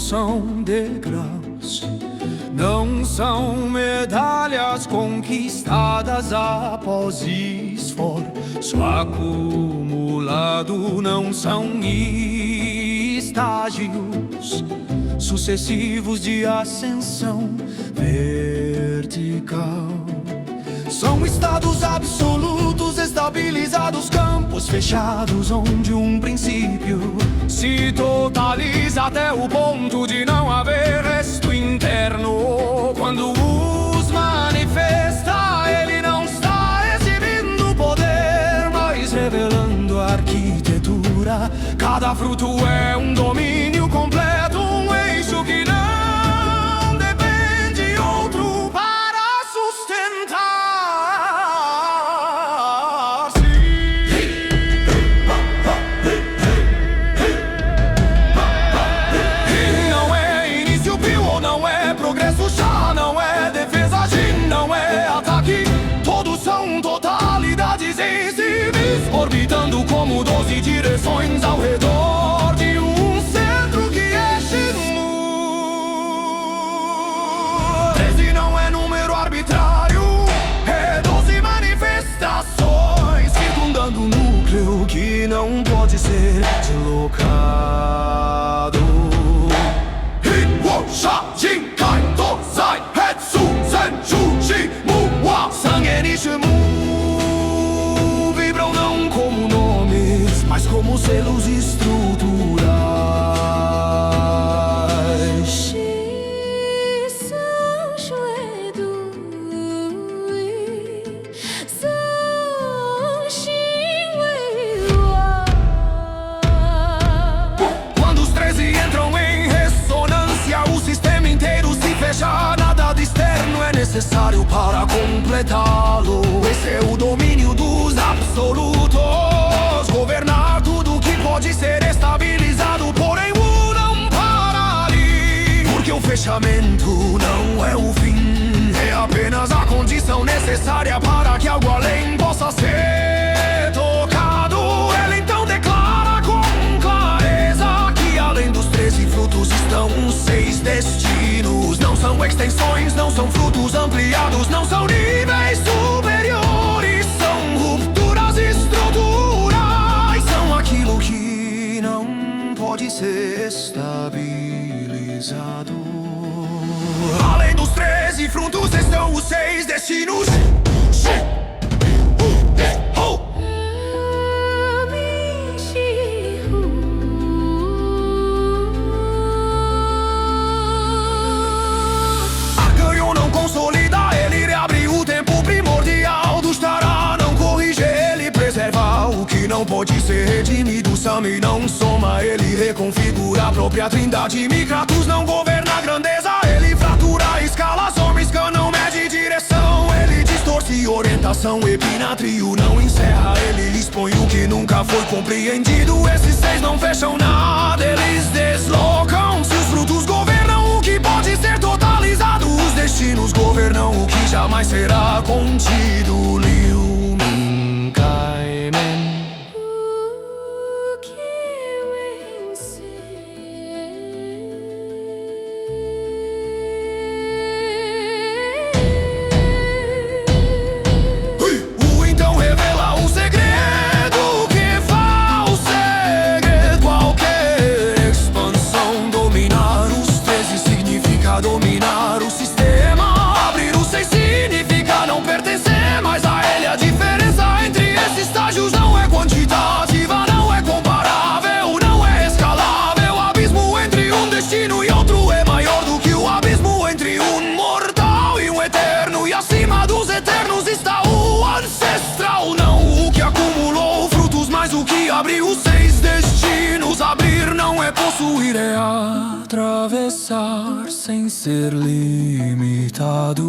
são degraus, não são medalhas conquistadas após esforço acumulado, não são estágios sucessivos de ascensão vertical. São estados absolutos estabilizados, campos fechados onde um princípio se totaliza até o ponto de não haver resto interno. Quando os manifesta, ele não está exibindo poder, mas revelando a arquitetura. Cada fruto é um domínio completo, um eixo que não depende outro para sustentar. Orbitando como 12 direções ao redor de um centro que é X-mu. 13 não é número arbitrário, é 12 manifestações circundando um núcleo que não pode ser deslocado. Hi-wo, sha, jin, kai, to, sai, hetsu, senju, shi, mu, wa, sangue, nishimu. Mas como selos estruturais. Quando os 13 entram em ressonância, o sistema inteiro se fecha. Nada de externo é necessário para completá-lo. Esse é o domínio dos absolutos. Governar tudo que pode ser estabilizado, porém o não para ali. Porque o fechamento não é o fim, é apenas a condição necessária para que algo além possa ser tocado. Ele então declara com clareza que além dos 13 frutos estão os 6 destinos. Não são extensões, não são frutos ampliados, não são níveis superiores, são rupturas estruturais. Aquilo que não pode ser estabilizado. Além dos 13 frutos estão os 6 destinos. Arcanhon não consolida, ele reabre o tempo primordial do Stará. Não corrige, ele preserva o que não pode ser redimido. Sami não soma, ele reconfigura a própria trindade. Mikratus não governa a grandeza, ele fratura a escala. Zormiscan não mede direção, ele distorce orientação. Epinatrio não encerra, ele expõe o que nunca foi compreendido. Esses 6 não fecham nada, eles deslocam. Se os frutos governam o que pode ser totalizado, os destinos governam o que jamais será contido. Liu Min Kai Men. Dominar o sistema. Abrir o 6 significa não pertencer mais a ele. A diferença entre esses estágios não é quantitativa, não é comparável, não é escalável. O abismo entre um destino e outro é maior do que o abismo entre um mortal e um eterno. E acima dos eternos está o ancestral, não o que acumulou frutos, mas o que abriu os 6 destinos. Abrir não é possuir, é atravessar sem ser limitado.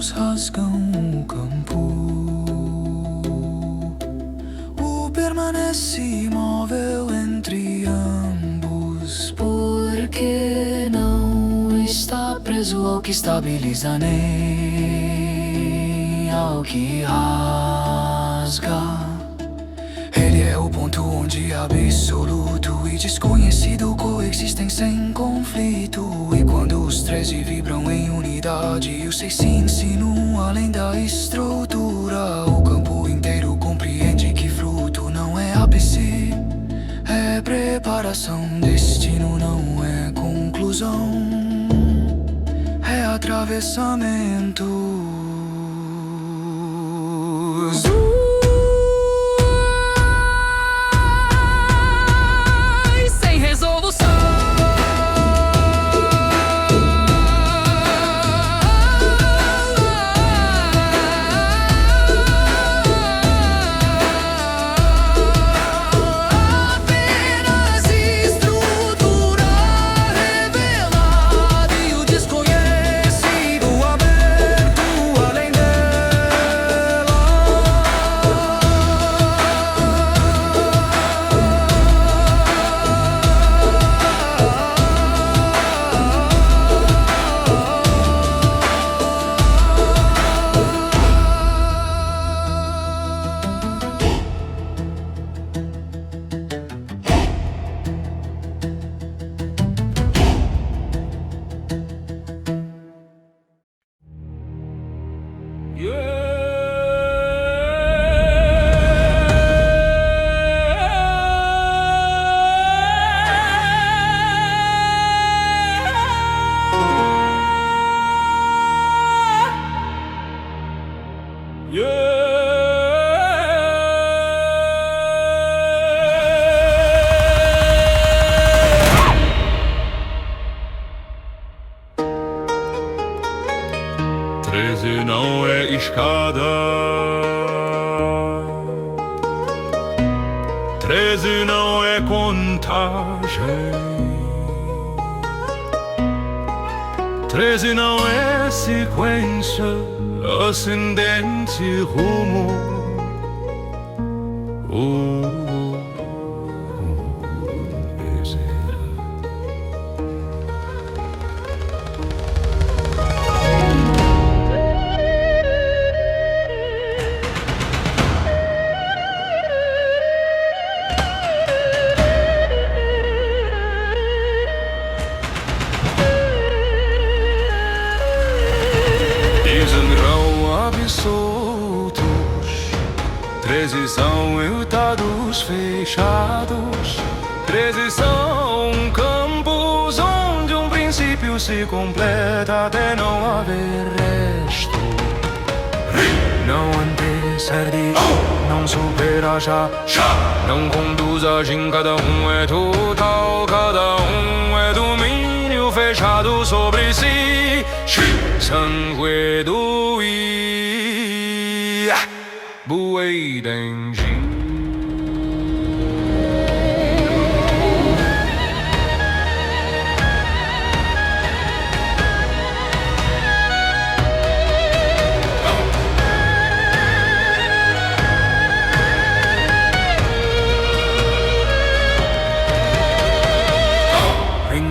ventos rasgam o campo. O permanece imóvel entre ambos, porque não está preso ao que estabiliza, nem ao que rasga. Ele é o ponto onde absoluto e desconhecido coexistem sem conflito. E quando os 13 vibram em unidade, os 6 se insinuam além da estrutura. O campo inteiro compreende que fruto não é ápice, é preparação. Destino não é conclusão, é atravessamento. Treze não é escada, 13 não é contagem, 13 não é sequência ascendente rumo. Desengrão absolutos, 13 são estados fechados, 13 são campos onde um princípio se completa até não haver resto. Não antecede, não supera já, não conduz a gin, cada um é total, cada um é domínio fechado sobre si. Sangue do I Buei Denji.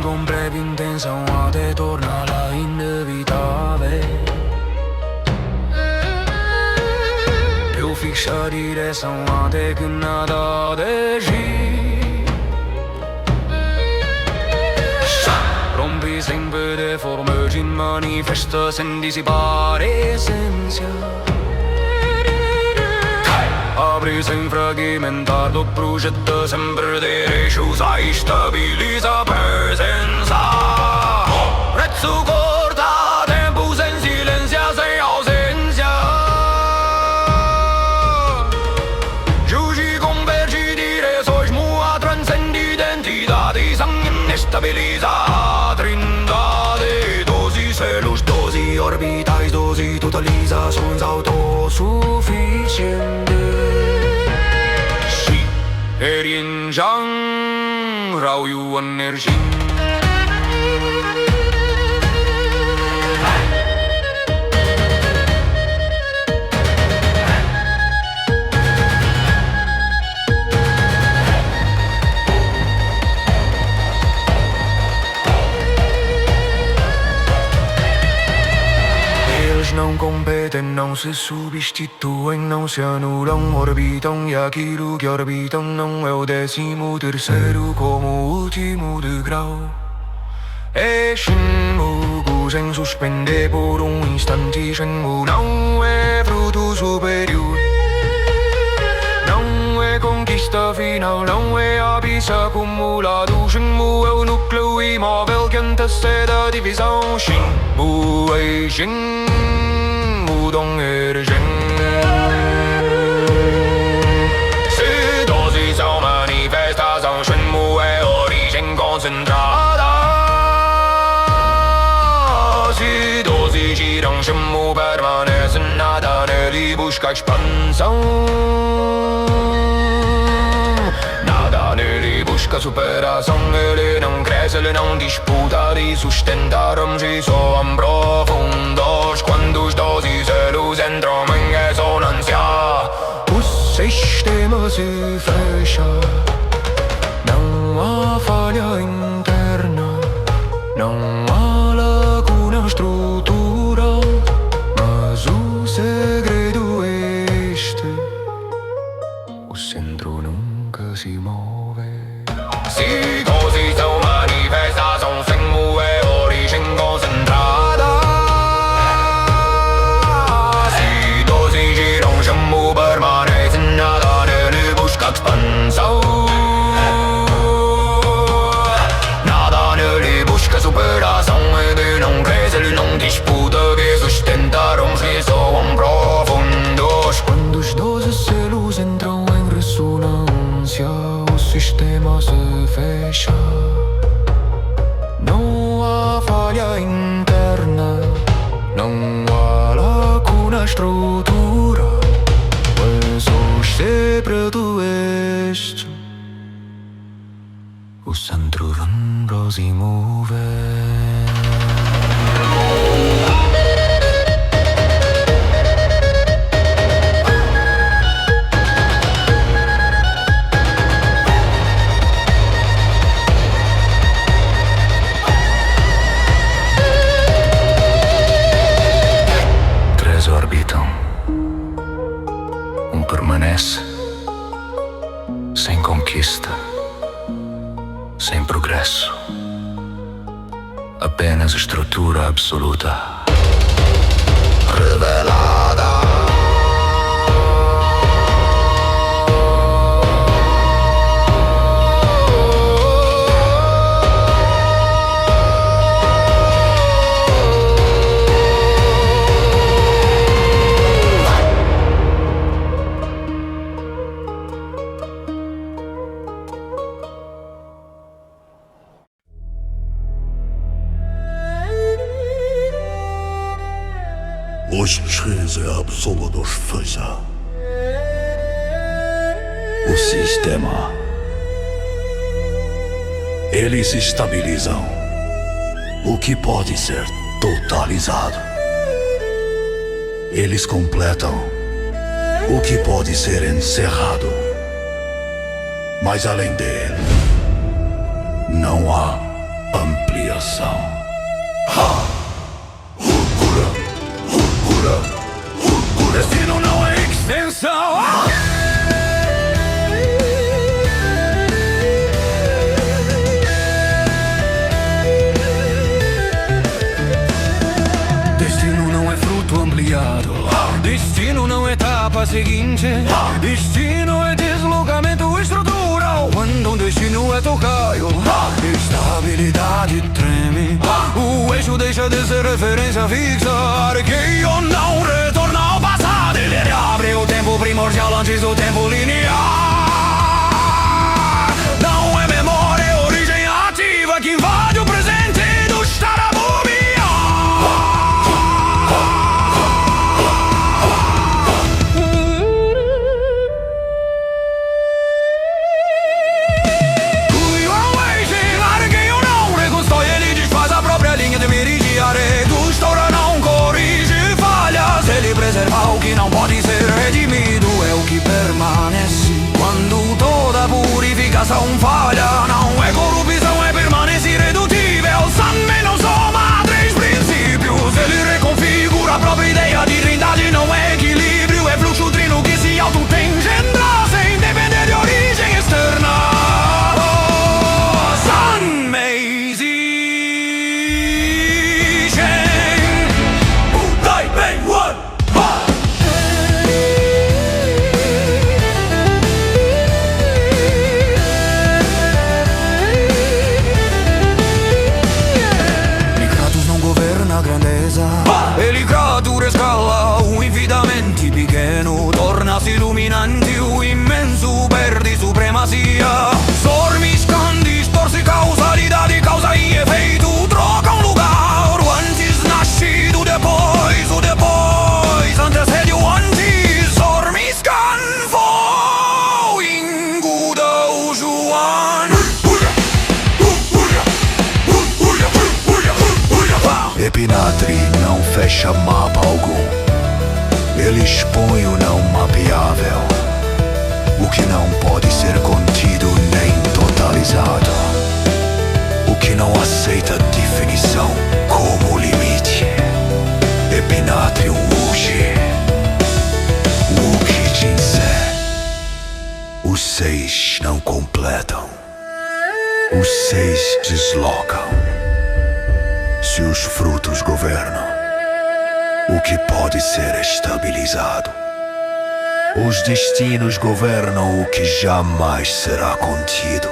Com breve intenção até torná-la inevitável. Eu fixo a direção até que nada desvie. Rompi sempre de forma de manifesta sem dissipar essência. Abre sem fragmentar do projeto, sem perder eixos, a estabiliza a presença. Prezzo corta, tempo sem silêncio, sem ausência. Giugi converge direções, mua transcende identidade, sangue inestabiliza a trindade. 12 selos, 12 orbitais, 12 totalizações autossuficientes. Erienjang Rao Yuan Nerjin. ripete, não se substituem, não se anulam, orbitam e aquilo que orbitam não é o 13º como o último degrau. É Shenmue sem suspender por instante. Shenmue não é fruto superior, não é conquista final, não é ápice acumulado. Shenmue é o núcleo imóvel que antecede a divisão. Shenmue é Shenmue, Dong é Shen. Se doses são manifestação, Shenmue é origem concentrada. Se doses giram, Shenmue permanece, nada nele busca expansão. Nada nele busca superação. Ele não cresce, ele não disputa de sustentar-se, soam profundos quando os doses eles entram em ressonância. O sistema se fecha, não há falha interna, não há lacuna estrutural, mas o segredo é este: o centro nunca se move. Se doses são manifestação, Shenmue é origem concentrada. Se doses giram, Shenmue permanece, nada nele busca expansão. Nada nele busca superação. Ele não cresce, ele não disputa que sustentaram-se, soam profundos quando os 12 selos entram em ressonância. O sistema se fecha, não há falha interna, não há lacuna estrutural, mas o segredo é este: o centro nunca se move. Orbitam, permanece sem conquista, sem progresso, apenas estrutura absoluta revelada. Os três absolutos fecha. O sistema. Eles estabilizam o que pode ser totalizado. Eles completam o que pode ser encerrado. Mas além dele, não há ampliação. Destino não é extensão. Destino não é fruto ampliado. Destino não é etapa seguinte. Destino é deslocamento estrutural. Quando um destino é tocado, estabilidade treme. O eixo deixa de ser referência fixa. Arqueio não retorna ao passado. Ele reabre o tempo primordial antes do tempo linear. Não é memória, é origem ativa que invade o presente do estar a preservar o que não pode ser redimido é o que permanece. dominante, o imenso perde supremacia. Sormiscan, distorce causalidade, causa e efeito trocam lugar. O antes nascido depois, o depois antecede o antes. Sormiscan foi enguda o João. Epinatri não fecha mapa algum. Ele expõe o não mapeável, o que não pode ser contido nem totalizado, o que não aceita definição como limite. Epinátrium urge, o que Jinsé. Os seis não completam, os seis deslocam. Se os frutos governam, o que pode ser estabilizado. Os destinos governam o que jamais será contido.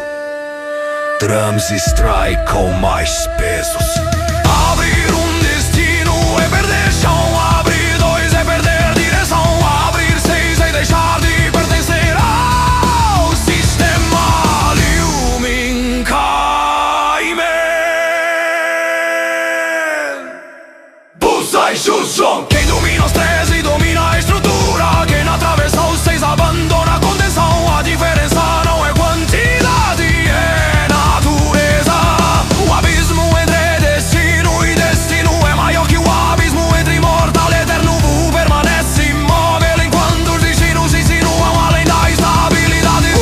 Drums extrai com mais pesos. Abrir destino é perder chão. Abrir dois é perder direção. Abrir seis é deixar de pertencer ao sistema. Liumin Caimen Busai Shuzhong. Quem domina os 13 domina a estrutura. Quem atravessa os 6 abandona a contenção. A diferença não é quantidade, é natureza. O abismo entre destino e destino é maior que o abismo entre mortal e eterno. O permanece imóvel enquanto os destinos insinuam além da estabilidade.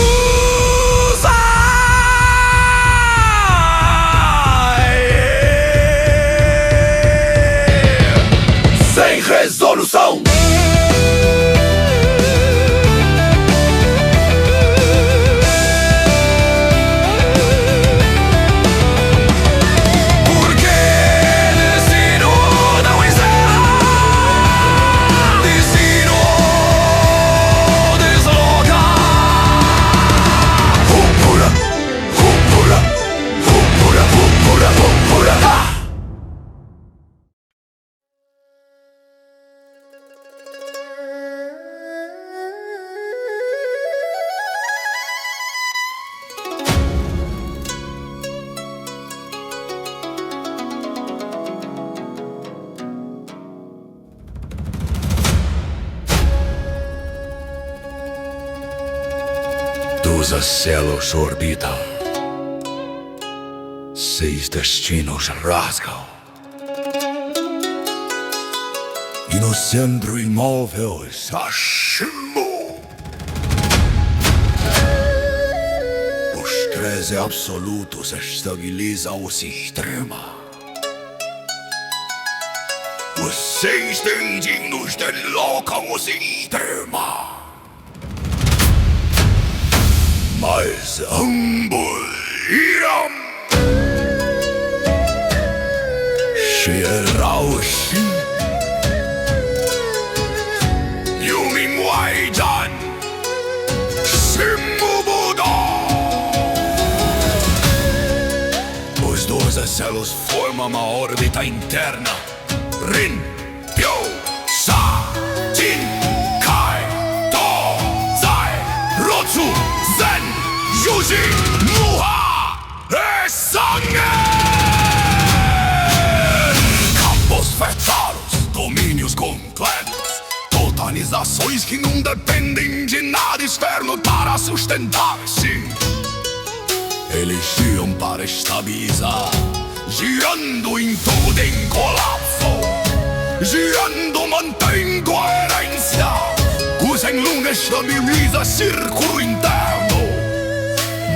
Sem resolução. Dos acelos orbitam, 6 destinos rasgam, e no centro imóvel está Shimbu. Os 13 absolutos estabilizam o sistema. Os 6 destinos deslocam o sistema. Mas ambos irão Shirao-shi Yumin Waidan Shimbu-Buda. Os 12 celos formam uma órbita interna. Rin, Pyo, Sa, Jin, Kai, To, Zai, Rotsu, Zen, Yuji, Muha e Sangue. Campos fechados, domínios completos, totalizações que não dependem de nada externo para sustentar-se. Eles giram para estabilizar, girando em tudo em colapso. Girando mantém coerência. O Zenlong estabiliza círculo interno.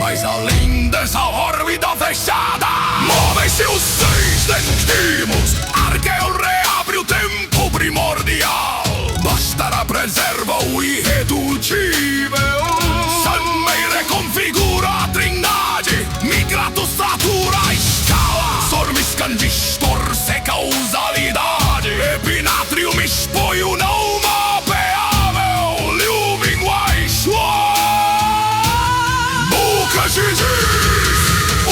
Mas além dessa órbita fechada, movem-se os 6 destinos. Arqueu reabre o tempo primordial. Bastará preserva o irredutível. Sanmei reconfigura a trindade. Migratus tratura a escala. Sormiscan distorce causalidade. Epinátrium expõe o não mapeável. Liumin Waishuan Buca diz.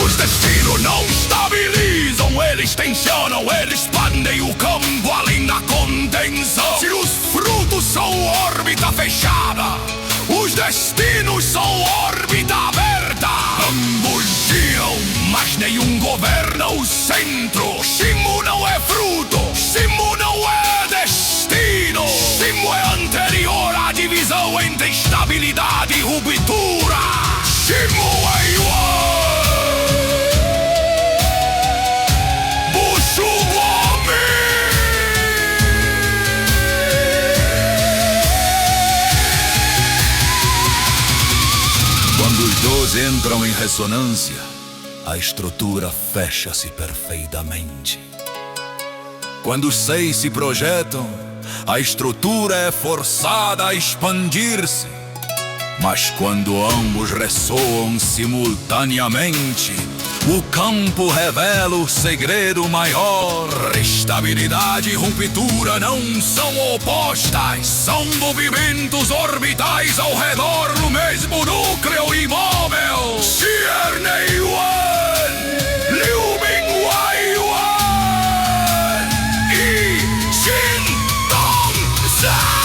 Os destinos não estabilizam. Eles tensionam, eles expandem o campo além da contenção. Se os frutos são órbita fechada, centro. Simo não é fruto, Simo não é destino. Simo é anterior à divisão entre estabilidade e ruptura. Simo é igual. Bucho Quando os dois entram em ressonância, a estrutura fecha-se perfeitamente. Quando os seis se projetam, a estrutura é forçada a expandir-se. Mas quando ambos ressoam simultaneamente, o campo revela o segredo maior. Estabilidade e ruptura não são opostas, são movimentos orbitais ao redor do mesmo núcleo imóvel. Tierney Yuan, Liu Mingwei Yuan e Jin Dong Zhang.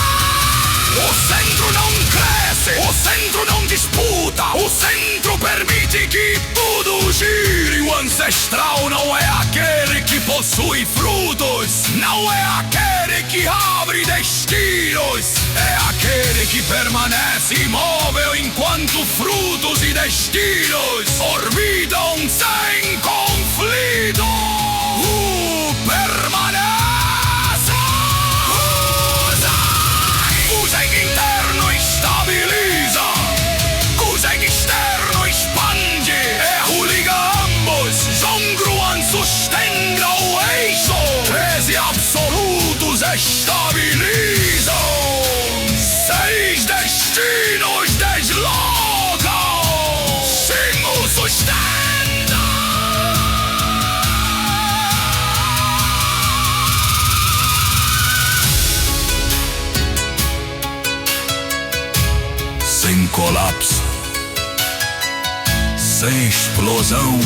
O centro não cresce, o centro não disputa, o centro permite que tudo gire. O ancestral não é aquele que possui frutos, não é aquele que abre destinos, é aquele que permanece imóvel enquanto frutos e destinos orbitam sem conflito. Permanece. O Zen interno estabiliza, o Zen externo expande. Erro liga ambos, Zhongruan sustenta o eixo. 13 absolutos estabilizam, 6 destinos deslocam. Simo sustenta. Sem colapso, sem explosão,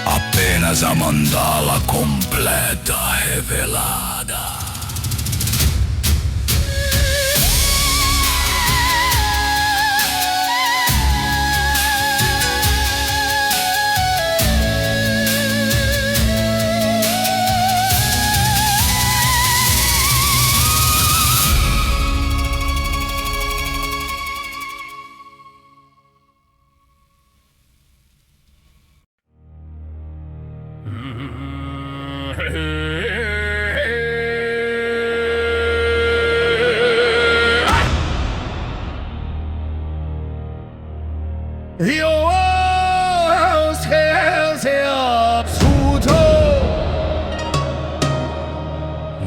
apenas a mandala completa revelada.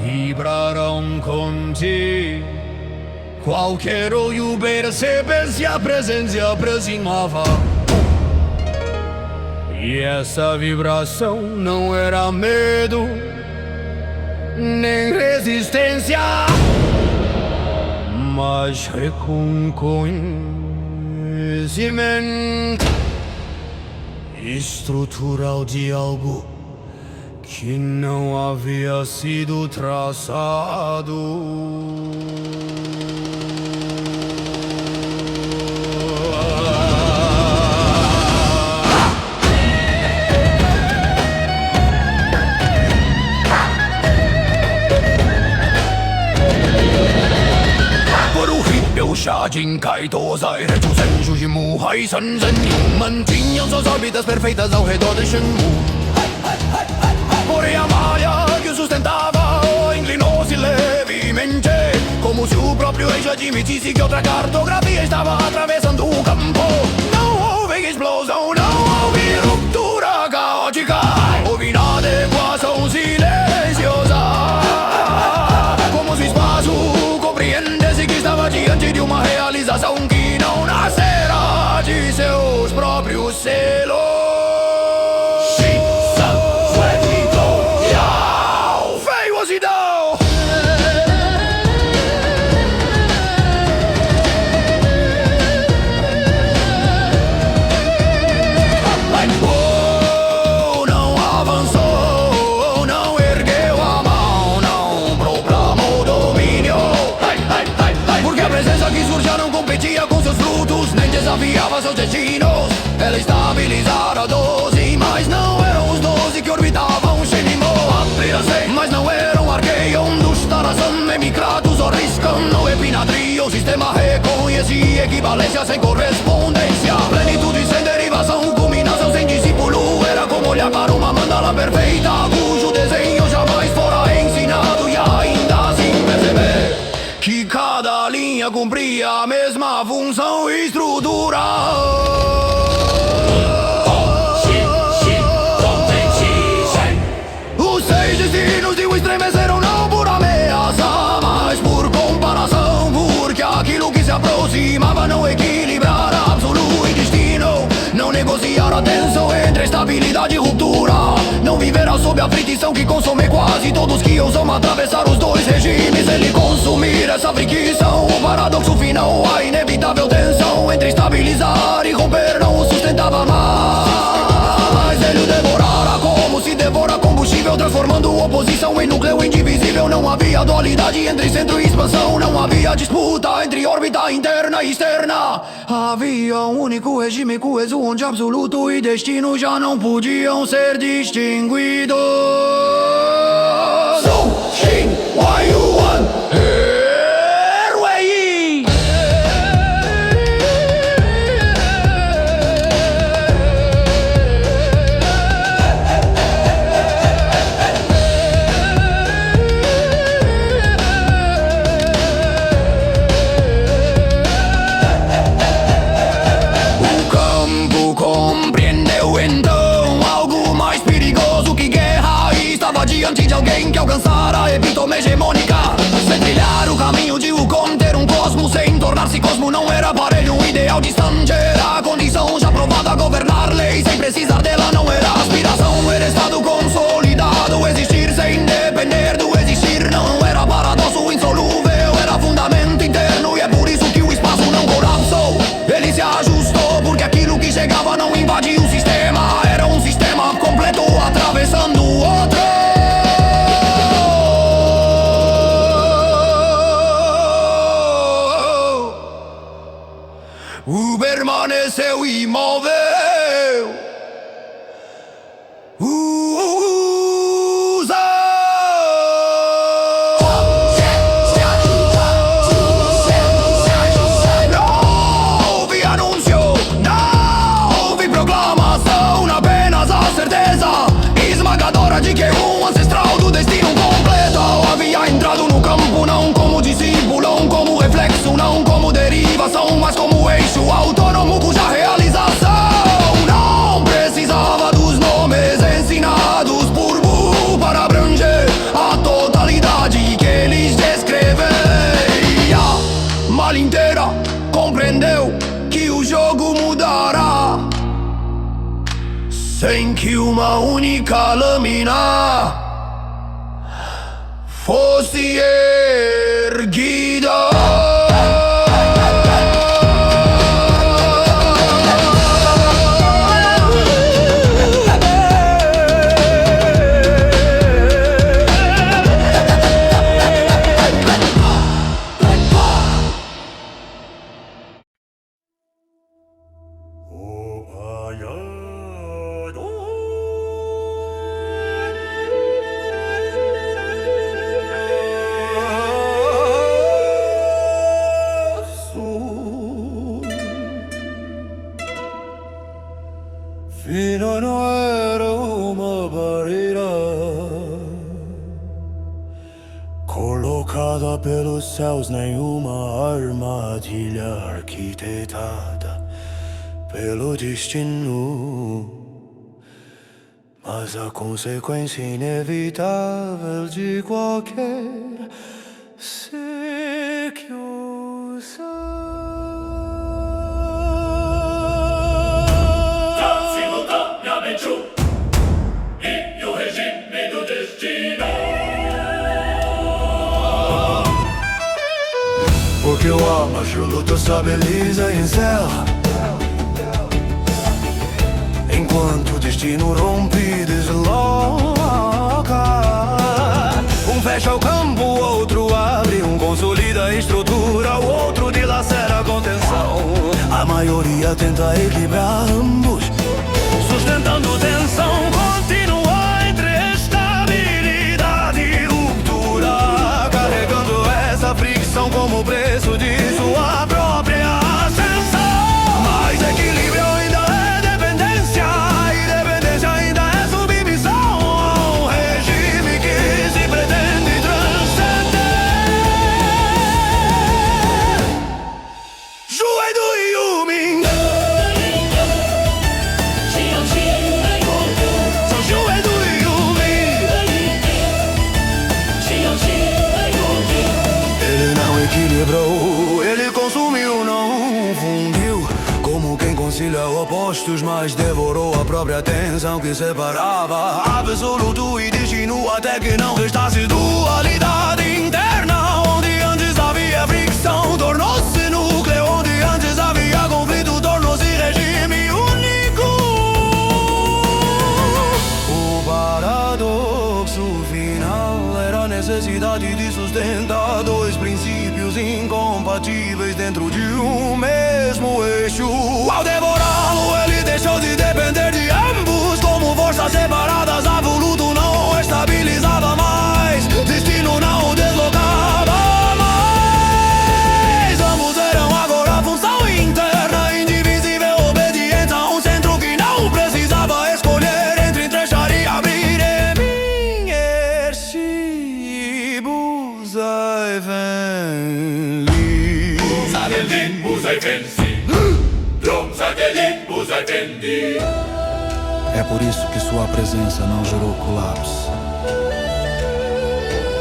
Vibrarão contigo. Qualquer olho percebe se a presença aproximava. E essa vibração não era medo, nem resistência, mas reconhecimento estrutural de algo que não havia sido traçado. Jardim Kaitozai, Rechusen, Jujimu, Haisan, Zen, Yuman, tinham suas órbitas perfeitas ao redor de Shenmue. Porém a malha que o sustentava inclinou-se levemente, como se o próprio eixo admitisse que outra cartografia estava atravessando o campo. Não houve explosão, não houve ruptura caótica, houve inadequação silenciosa, como se o espaço compreendesse que estava diante de uma realização que não nascerá de seus próprios selos. Veiosidão! Não avançou, não ergueu a mão, não proclamou domínio. Porque a presença que surgia não competia com seus frutos, nem desafiava seus destinos. Ela estabilizara 12, mas não eram os 12 que não é pinatria. O sistema reconhece equivalência sem correspondência. Plenitude sem derivação, culminação sem discípulo. Era como olhar para uma mandala perfeita, cujo desenho jamais fora ensinado. E ainda assim perceber que cada linha cumpria a mesma função estrutural. Os 6 destinos de o estremeceram não por ameaça, mas por comparação, porque aquilo que se aproximava não equilibrara absoluto e destino. Não negociar a tensão entre estabilidade e ruptura. Não viverá sob a fricção que consome quase todos que ousam atravessar os dois regimes. Ele consumir essa fricção, o paradoxo final, a inevitável tensão entre estabilizar e romper não o sustentava mais. Ele o devorara como se devora combustível, transformando oposição em núcleo indivisível. Não havia dualidade entre centro e expansão, não havia disputa entre órbita interna e externa. Havia um único regime coeso, onde absoluto e destino já não podiam ser distinguidos. So, Shin, why you want Airway? O campo compreendeu então algo mais perigoso que guerra, e estava diante de alguém que alcançara a epítome hegemônica. Sem trilhar o caminho de o conter um cosmos, sem tornar-se cosmo não era aparelho, um ideal distante era a condição já provada. Governar lei sem precisar dela não era aspiração, era estado consolidado. Existir sem depender do existir não era paradoxo insolúvel, era fundamento interno. E é por isso que o espaço não colapsou, ele se ajustou, porque aquilo que chegava não invadia o sistema. Era um sistema completo atravessando o outro. Permaneceu imóvel. Não houve anúncio, não houve proclamação, apenas a certeza esmagadora de que um ancestral do destino completo havia entrado no campo, não como discípulo, não como reflexo, não como derivação, mas como eixo autônomo cuja realização não precisava dos nomes ensinados por Burro para abranger a totalidade que eles descrevem. A malha inteira compreendeu que o jogo mudará sem que uma única lâmina fosse erguida. Fino não era uma barreira colocada pelos céus, nenhuma armadilha arquitetada pelo destino, mas a consequência inevitável de qualquer ser que ousa. E o regime do destino. Porque o alma absoluta estabiliza e encerra, enquanto o destino rompe e desloca. Um fecha o campo, o outro abre, um consolida a estrutura, o outro dilacera a contenção. A maioria tenta equilibrar ambos, sustentando tensão contínua entre estabilidade e ruptura, carregando essa fricção não como preço de sua própria ascensão. Mas equilíbrio ainda é dependência, e dependência ainda é submissão a um regime que se pretende transcender. Juei do Yumin, sou Juei do Yumin. Ele não equilibrou, ele consumiu, não fundiu. Como quem concilia opostos, mas devorou a própria tensão que separava absoluto e destino, até que não restasse dualidade interna. Onde antes havia fricção, tornou-se núcleo. Onde antes havia conflito, tornou-se regime único. O paradoxo final era a necessidade de sustentar dois princípios incompatíveis dentro de um mesmo eixo. Ao devorá-lo, ele deixou de depender de ambos. Como forças separadas, absoluto não estabilizava mais, destino não o deslocava mais. Ambos eram agora função interna, indivisível, obediente a um centro que não precisava escolher entre entrechar e abrir. Emin ershi buzai venli. Sagelin, buzai pensi. Drum sagelin, buzai pendi. É por isso que sua presença não gerou colapso,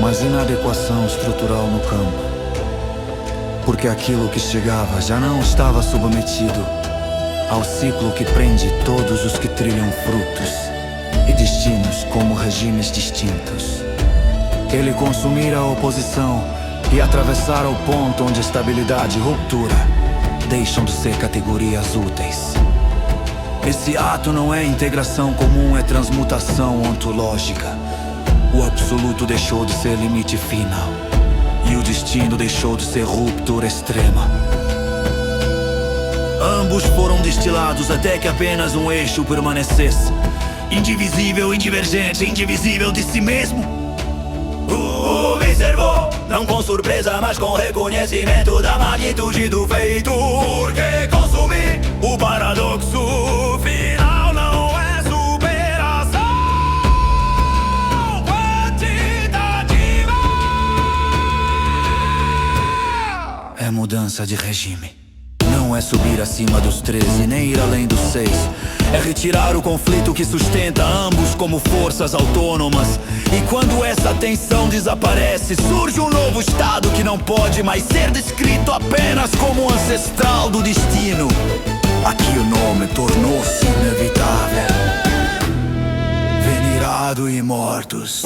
mas inadequação estrutural no campo. Porque aquilo que chegava já não estava submetido ao ciclo que prende todos os que trilham frutos e destinos como regimes distintos. Ele consumira a oposição e atravessara o ponto onde estabilidade e ruptura deixam de ser categorias úteis. Esse ato não é integração comum, é transmutação ontológica. O absoluto deixou de ser limite final, e o destino deixou de ser ruptura extrema. Ambos foram destilados até que apenas um eixo permanecesse. Indivisível, indivergente, indivisível de si mesmo. Observou, não com surpresa, mas com reconhecimento da magnitude do feito. Porque consumir o paradoxo final não é superação quantitativa, é mudança de regime. Não é subir acima dos 13, nem ir além dos 6. É retirar o conflito que sustenta ambos como forças autônomas. E quando essa tensão desaparece, surge um novo estado que não pode mais ser descrito apenas como ancestral do destino. Aqui o nome tornou-se inevitável. Venerado e mortos.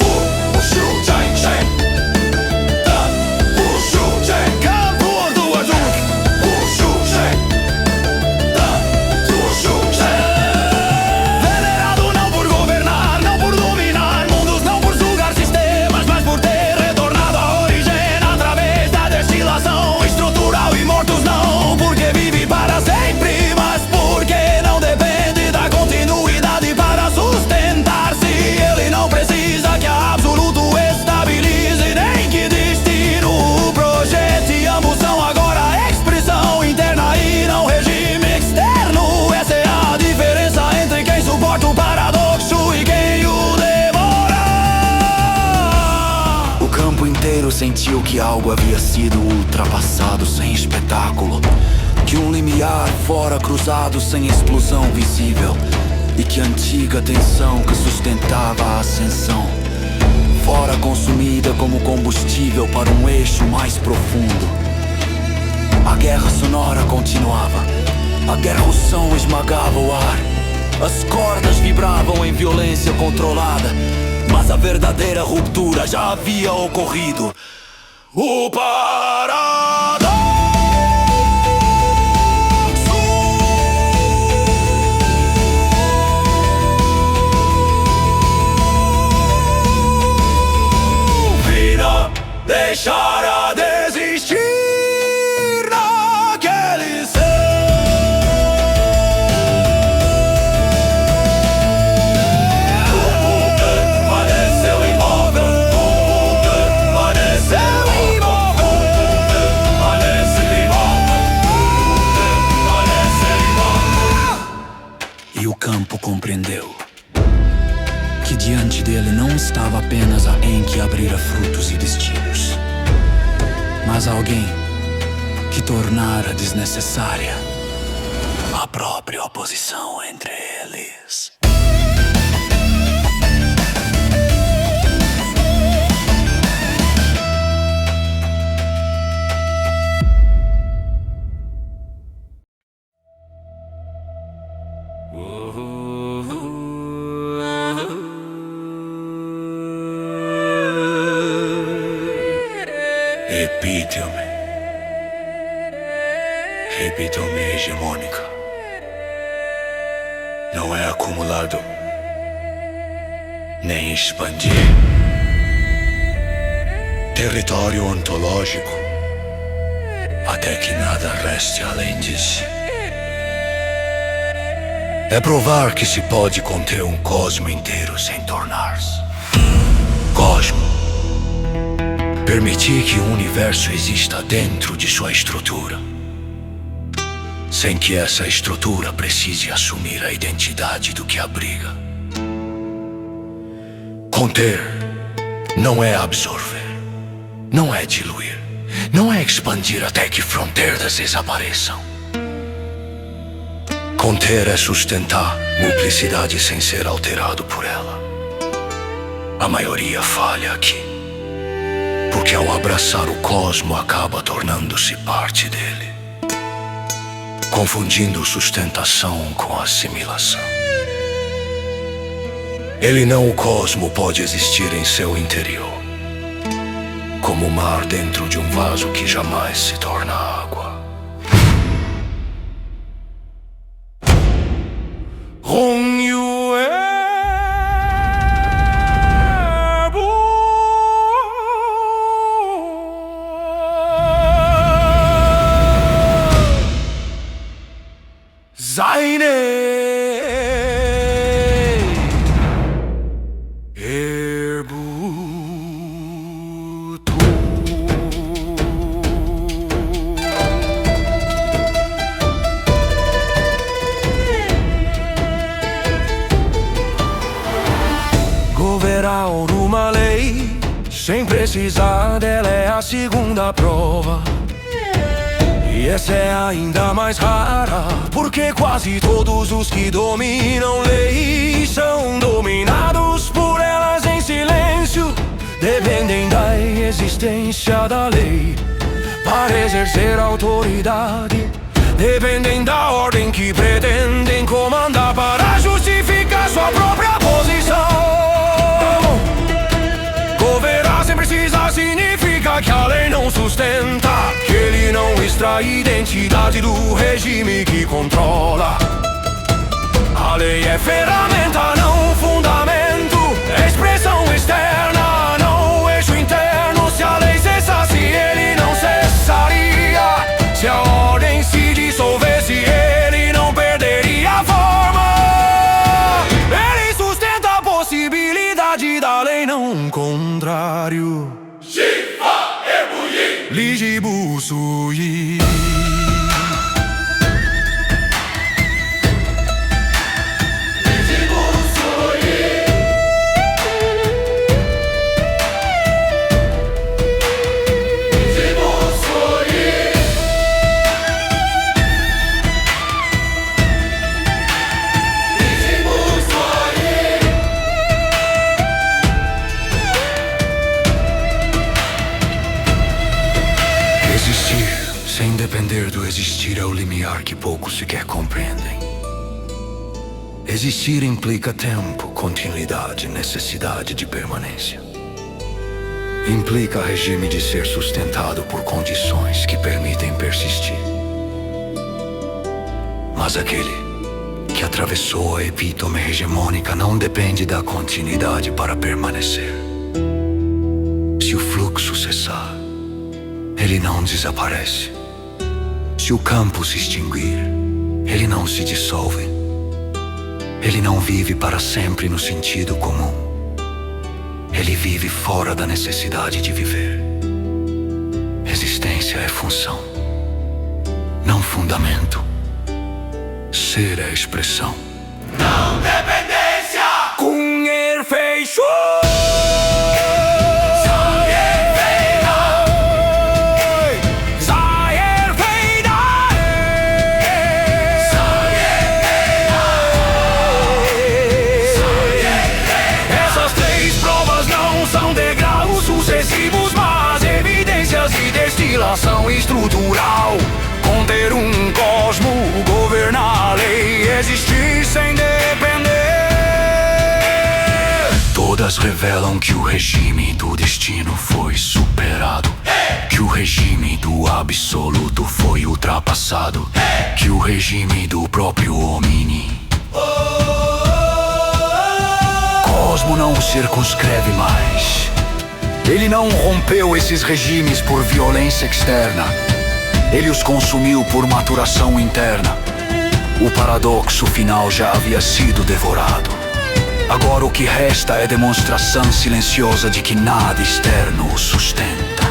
Venerado não por governar, não por dominar mundos, não por julgar sistemas, mas por ter retornado à origem através da destilação estrutural. E mortos não porque vive para sempre, mas porque não depende da continuidade para sustentar-se. Ele não precisa que a absoluto estabilize, nem que destino o projete. Ambos são agora expressão interna e não regime externo. Essa é a diferença entre quem suporta o paradoxo e quem o devora. O campo inteiro sentiu que algo havia sido ultrapassado sem espetáculo, que um limiar fora cruzado sem explosão visível, e que a antiga tensão que sustentava a ascensão fora consumida como combustível para um eixo mais profundo. A guerra sonora continuava, a guerra-som esmagava o ar, as cordas vibravam em violência controlada, mas a verdadeira ruptura já havia ocorrido. O paradoxo final deixará de existir naquele ser. Permaneceu imóvel, permaneceu imóvel. estava apenas a em que abrira frutos e destinos, mas alguém que tornara desnecessária a própria oposição entre eles. Epítome hegemônica. Não é acumulado, nem expandir. Território ontológico, até que nada reste além disso. É provar que se pode conter um cosmo inteiro sem tornar-se cosmo. Permitir que o universo exista dentro de sua estrutura, sem que essa estrutura precise assumir a identidade do que abriga. Conter não é absorver, não é diluir, não é expandir até que fronteiras desapareçam. Conter é sustentar multiplicidade sem ser alterado por ela. A maioria falha aqui, porque ao abraçar o cosmo acaba tornando-se parte dele, confundindo sustentação com assimilação. Ele não, o cosmo, pode existir em seu interior, como o mar dentro de um vaso que jamais se torna água. Seine Erbuto. Governar uma lei sem precisar dela é a segunda prova. E essa é ainda mais rara, porque quase todos os que dominam leis são dominados por elas em silêncio. Dependem da existência da lei para exercer autoridade. Dependem da ordem que pretendem comandar para justificar sua própria posição. Governar sem precisar significa que a lei não sustenta, que ele não extrai identidade do regime que controla. A lei é ferramenta, não fundamento, expressão externa, não eixo interno. Se a lei cessasse, ele não cessaria. Se a ordem se dissolvesse, ele não perderia a forma. Ele sustenta a possibilidade da lei, não o contrário. Shiva Erbuyi Lijibusuyi. Sem depender do existir é o limiar que poucos sequer compreendem. Existir implica tempo, continuidade, necessidade de permanência. Implica regime de ser sustentado por condições que permitem persistir. Mas aquele que atravessou a epítome hegemônica não depende da continuidade para permanecer. Se o fluxo cessar, ele não desaparece. Se o campo se extinguir, ele não se dissolve. Ele não vive para sempre no sentido comum. Ele vive fora da necessidade de viver. Existência é função, não fundamento. Ser é expressão, não dependência. Cunher fechou. manipulação estrutural. Conter um cosmo, governar a lei, existir sem depender. Todas revelam que o regime do destino foi superado, que o regime do absoluto foi ultrapassado, que o regime do próprio homem Cosmo não circunscreve mais. Ele não rompeu esses regimes por violência externa. Ele os consumiu por maturação interna. O paradoxo final já havia sido devorado. Agora o que resta é demonstração silenciosa de que nada externo o sustenta.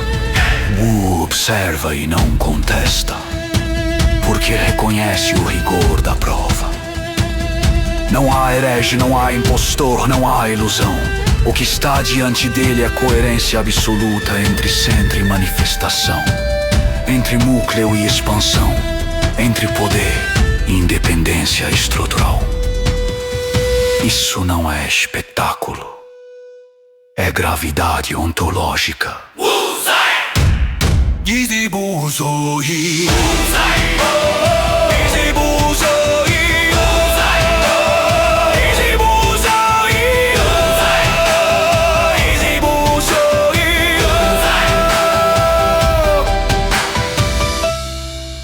Wu observa e não contesta, porque reconhece o rigor da prova. Não há herege, não há impostor, não há ilusão. O que está diante dele é coerência absoluta entre centro e manifestação, entre núcleo e expansão, entre poder e independência estrutural. Isso não é espetáculo, é gravidade ontológica.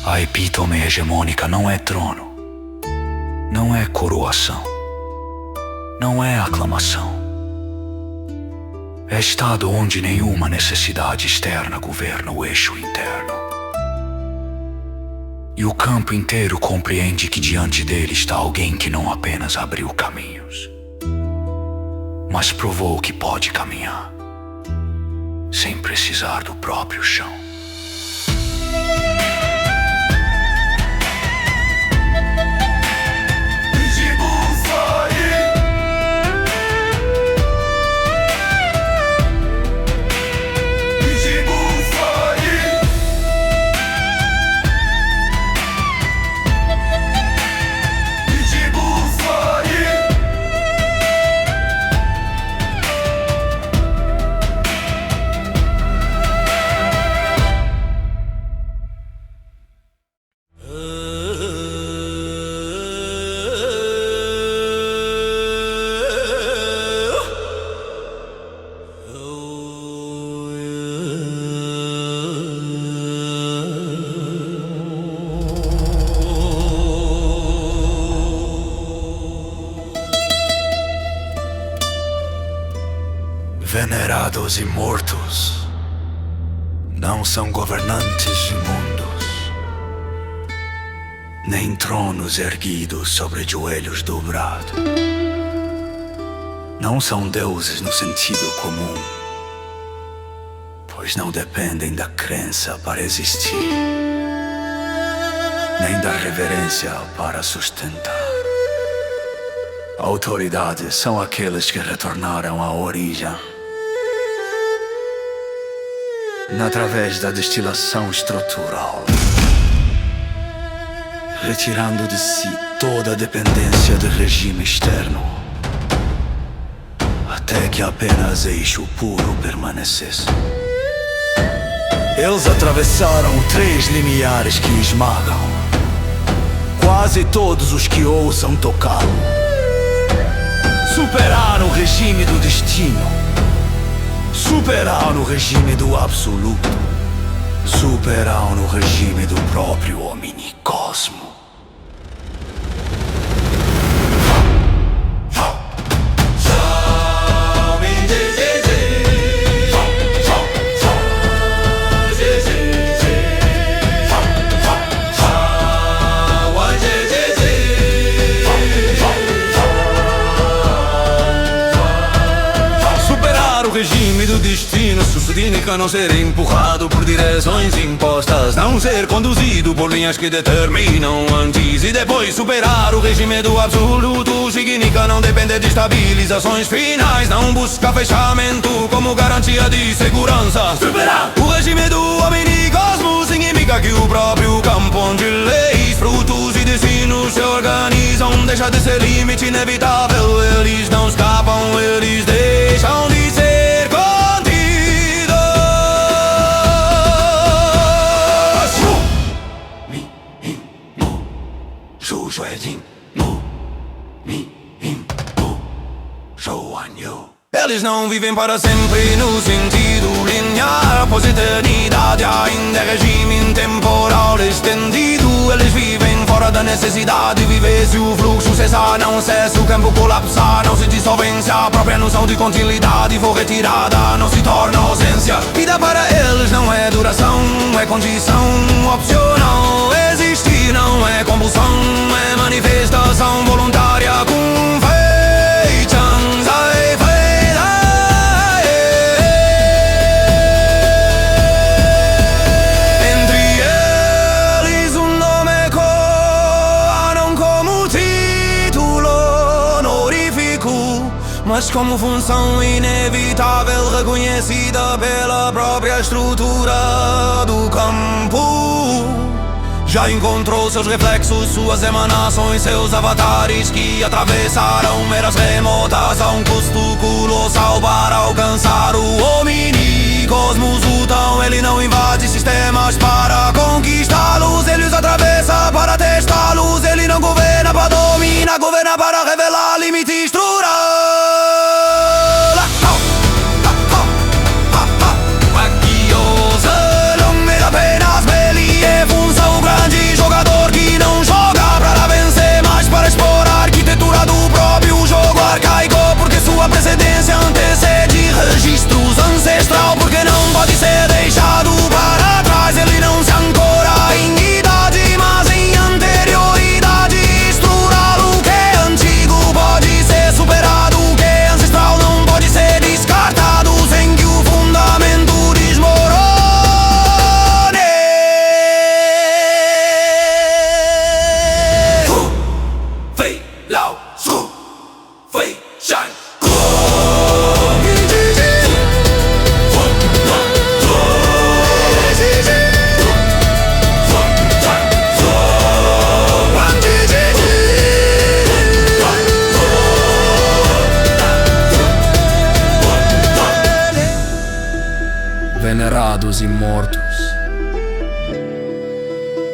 A epítome hegemônica não é trono, não é coroação, não é aclamação. É estado onde nenhuma necessidade externa governa o eixo interno. E o campo inteiro compreende que diante dele está alguém que não apenas abriu caminhos, mas provou que pode caminhar sem precisar do próprio chão. Venerados e mortos não são governantes de mundos, nem tronos erguidos sobre joelhos dobrados. Não são deuses no sentido comum, pois não dependem da crença para existir, nem da reverência para sustentar. Autoridades são aqueles que retornaram à origem, através da destilação estrutural, retirando de si toda a dependência do regime externo, até que apenas eixo puro permanecesse. Eles atravessaram 3 limiares que esmagam quase todos os que ousam tocá-lo. Superaram o regime do destino, superaram o regime do absoluto, superaram o regime do próprio omnicosmo. Regime do destino significa não ser empurrado por direções impostas, não ser conduzido por linhas que determinam antes e depois. Superar o regime do absoluto significa não depender de estabilizações finais, não buscar fechamento como garantia de segurança. Superar o regime do omnicosmo significa que o próprio campo onde leis, frutos e destinos se organizam deixa de ser limite inevitável. Eles não escapam, eles deixam de ser contidos. Eles não vivem para sempre no sentido linear, pois eternidade ainda é regime temporal estendido. Eles vivem fora da necessidade de viver. Se o fluxo cessar, não cessa, o campo colapsar, não se dissolve. Se a própria noção de continuidade for retirada, não se torna ausência. Vida para eles não é duração, é condição opcional. Existir não é compulsão, é manifestação voluntária com fé. Mas como função inevitável, reconhecida pela própria estrutura do campo. Já encontrou seus reflexos, suas emanações, seus avatares que atravessaram meras remotas a um custo colossal para alcançar o hominicosmos. O tão ele não invade sistemas para conquistá-los, ele os atravessa para testá-los. Ele não governa para dominar, governa para revelar limites estruturais. A precedência antecede registros ancestral, porque não pode ser deixado para trás. Ele não se ancora em idade, mas em anterioridade estrutural. O que é antigo pode ser superado, o que é ancestral não pode ser descartado sem que o fundamento desmorone. Fei lao su, fei shan. Venerados e mortos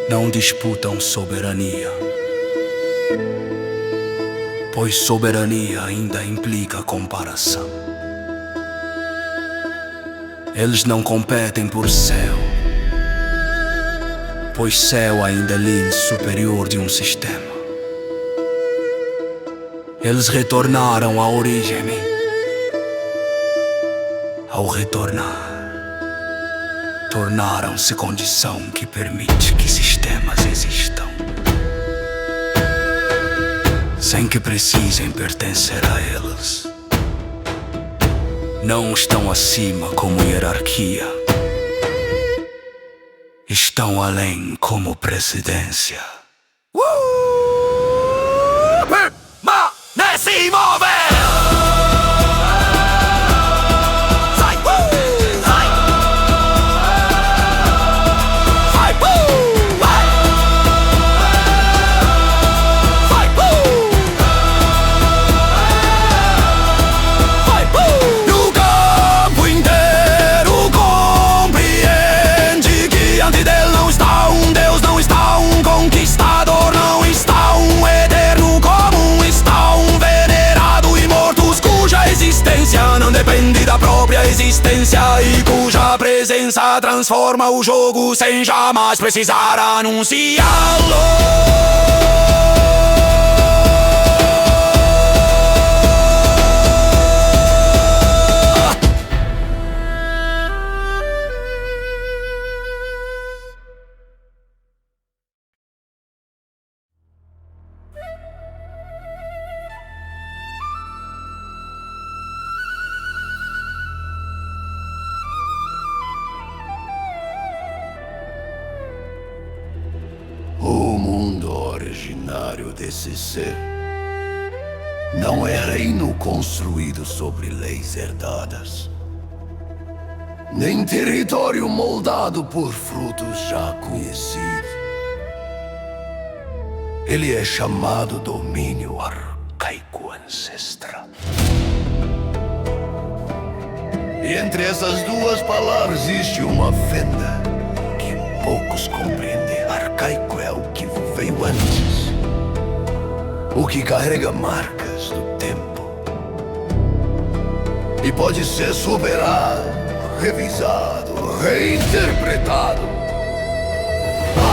não disputam soberania, pois soberania ainda implica comparação. Eles não competem por céu, pois céu ainda é linha superior de um sistema. Eles retornaram à origem. Ao retornar, tornaram-se condição que permite que sistemas existam, sem que precisem pertencer a eles. Não estão acima como hierarquia, estão além como precedência. Permanece imóvel! Não depende da própria existência e cuja presença transforma o jogo sem jamais precisar anunciá-lo. Originário desse ser não é reino construído sobre leis herdadas, nem território moldado por frutos já conhecidos. Ele é chamado domínio arcaico ancestral. E entre essas duas palavras existe uma fenda que poucos compreendem. Arcaico é o que veio antes. o que carrega marcas do tempo e pode ser superado, revisado, reinterpretado.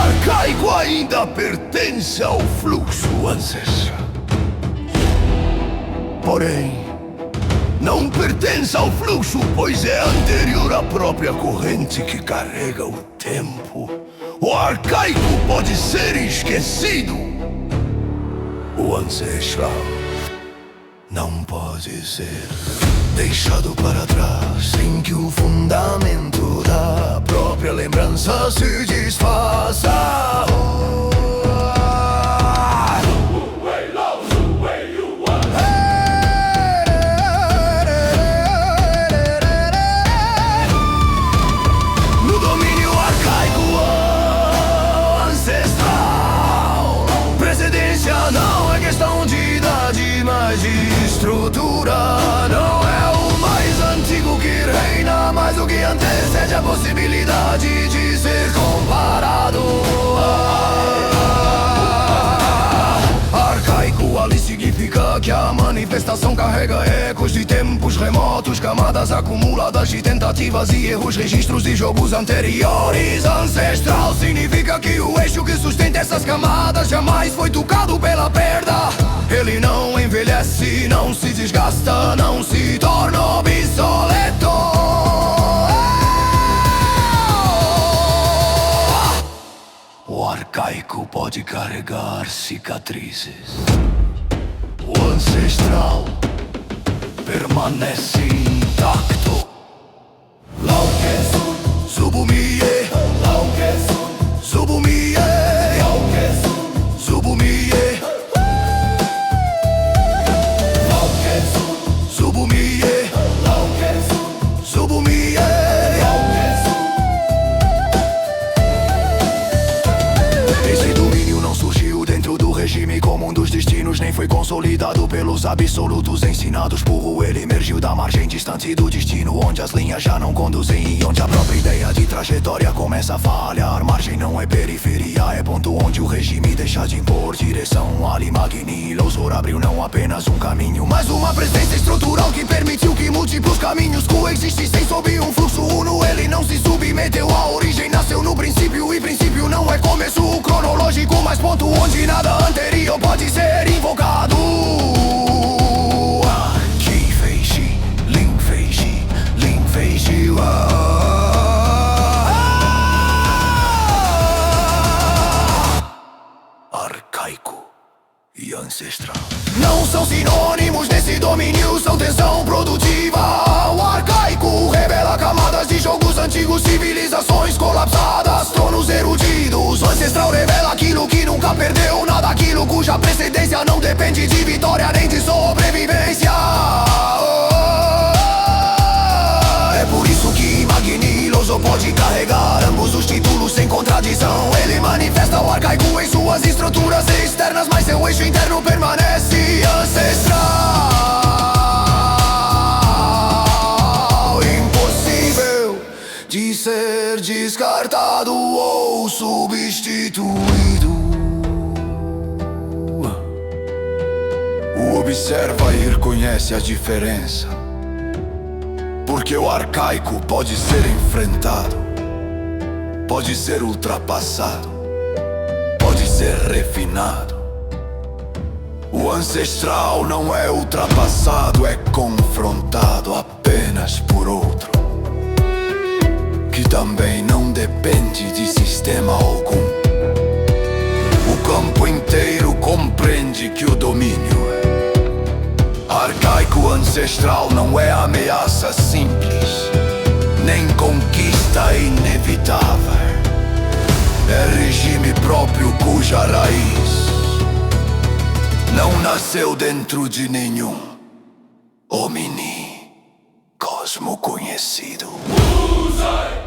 Arcaico ainda pertence ao fluxo ancestral, porém não pertence ao fluxo, pois é anterior à própria corrente que carrega o tempo. O arcaico pode ser esquecido, o ancestral não pode ser deixado para trás sem que o fundamento da própria lembrança se desfaça. No domínio arcaico ancestral, precedência não é questão de idade, mas de estrutura. Não é o mais antigo que reina, mas o que antecede a possibilidade de ser comparado. Arcaico ali significa que a manifestação carrega ecos de tempos remotos, camadas acumuladas de tentativas e erros, registros de jogos anteriores. Ancestral significa que o eixo que sustenta essas camadas jamais foi tocado pela perda. Ele não envelhece, não se desgasta, não se torna obsoleto. O arcaico pode carregar cicatrizes, o ancestral permanece intacto. Laukesun, Subumie, Laukesun, Subumie, Laukesun, Subumie, Laukesun, Subumie, Laukesun, Subumie, Laukesun. Esse domínio não surgiu dentro do regime comum dos destinos, nem foi consolidado pelos absolutos ensinados por ele. Emergiu da margem distante do destino, onde as linhas já não conduzem e onde a própria ideia de trajetória começa a falhar. Margem não é periferia, é ponto onde o regime deixa de impor direção. Ali Magni Lousor abriu não apenas um caminho, mas uma presença estrutural que permitiu que múltiplos caminhos coexistissem sob um fluxo uno. Ele não se submeteu à origem, nasceu no princípio, e princípio não é começo cronológico, mas ponto onde nada anterior pode ser invocado. Ki Feishi, Lin Feishi, Lin Feishi. Arcaico e ancestral não são sinônimos nesse domínio, são tensão produtiva. O arcaico revela camadas de jogos antigos, civilizações colapsadas, tronos erudidos. O ancestral revela aquilo que nunca perdeu nada, aquilo cuja precedência não depende de vitória nem de sobrevivência. É por isso que Magni Lousor pode carregar ambos os títulos sem contradição. Ele manifesta o arcaico em suas estruturas externas, mas seu eixo interno permanece ancestral. Impossível de ser descartado ou substituído. O observa e reconhece a diferença, porque o arcaico pode ser enfrentado, pode ser ultrapassado, pode ser refinado. O ancestral não é ultrapassado, é confrontado apenas por outro, que também não depende de sistema algum. O campo inteiro compreende que o domínio arcaico ancestral não é ameaça simples, nem conquista inevitável. É regime próprio cuja raiz não nasceu dentro de nenhum homini cosmo conhecido. Usai!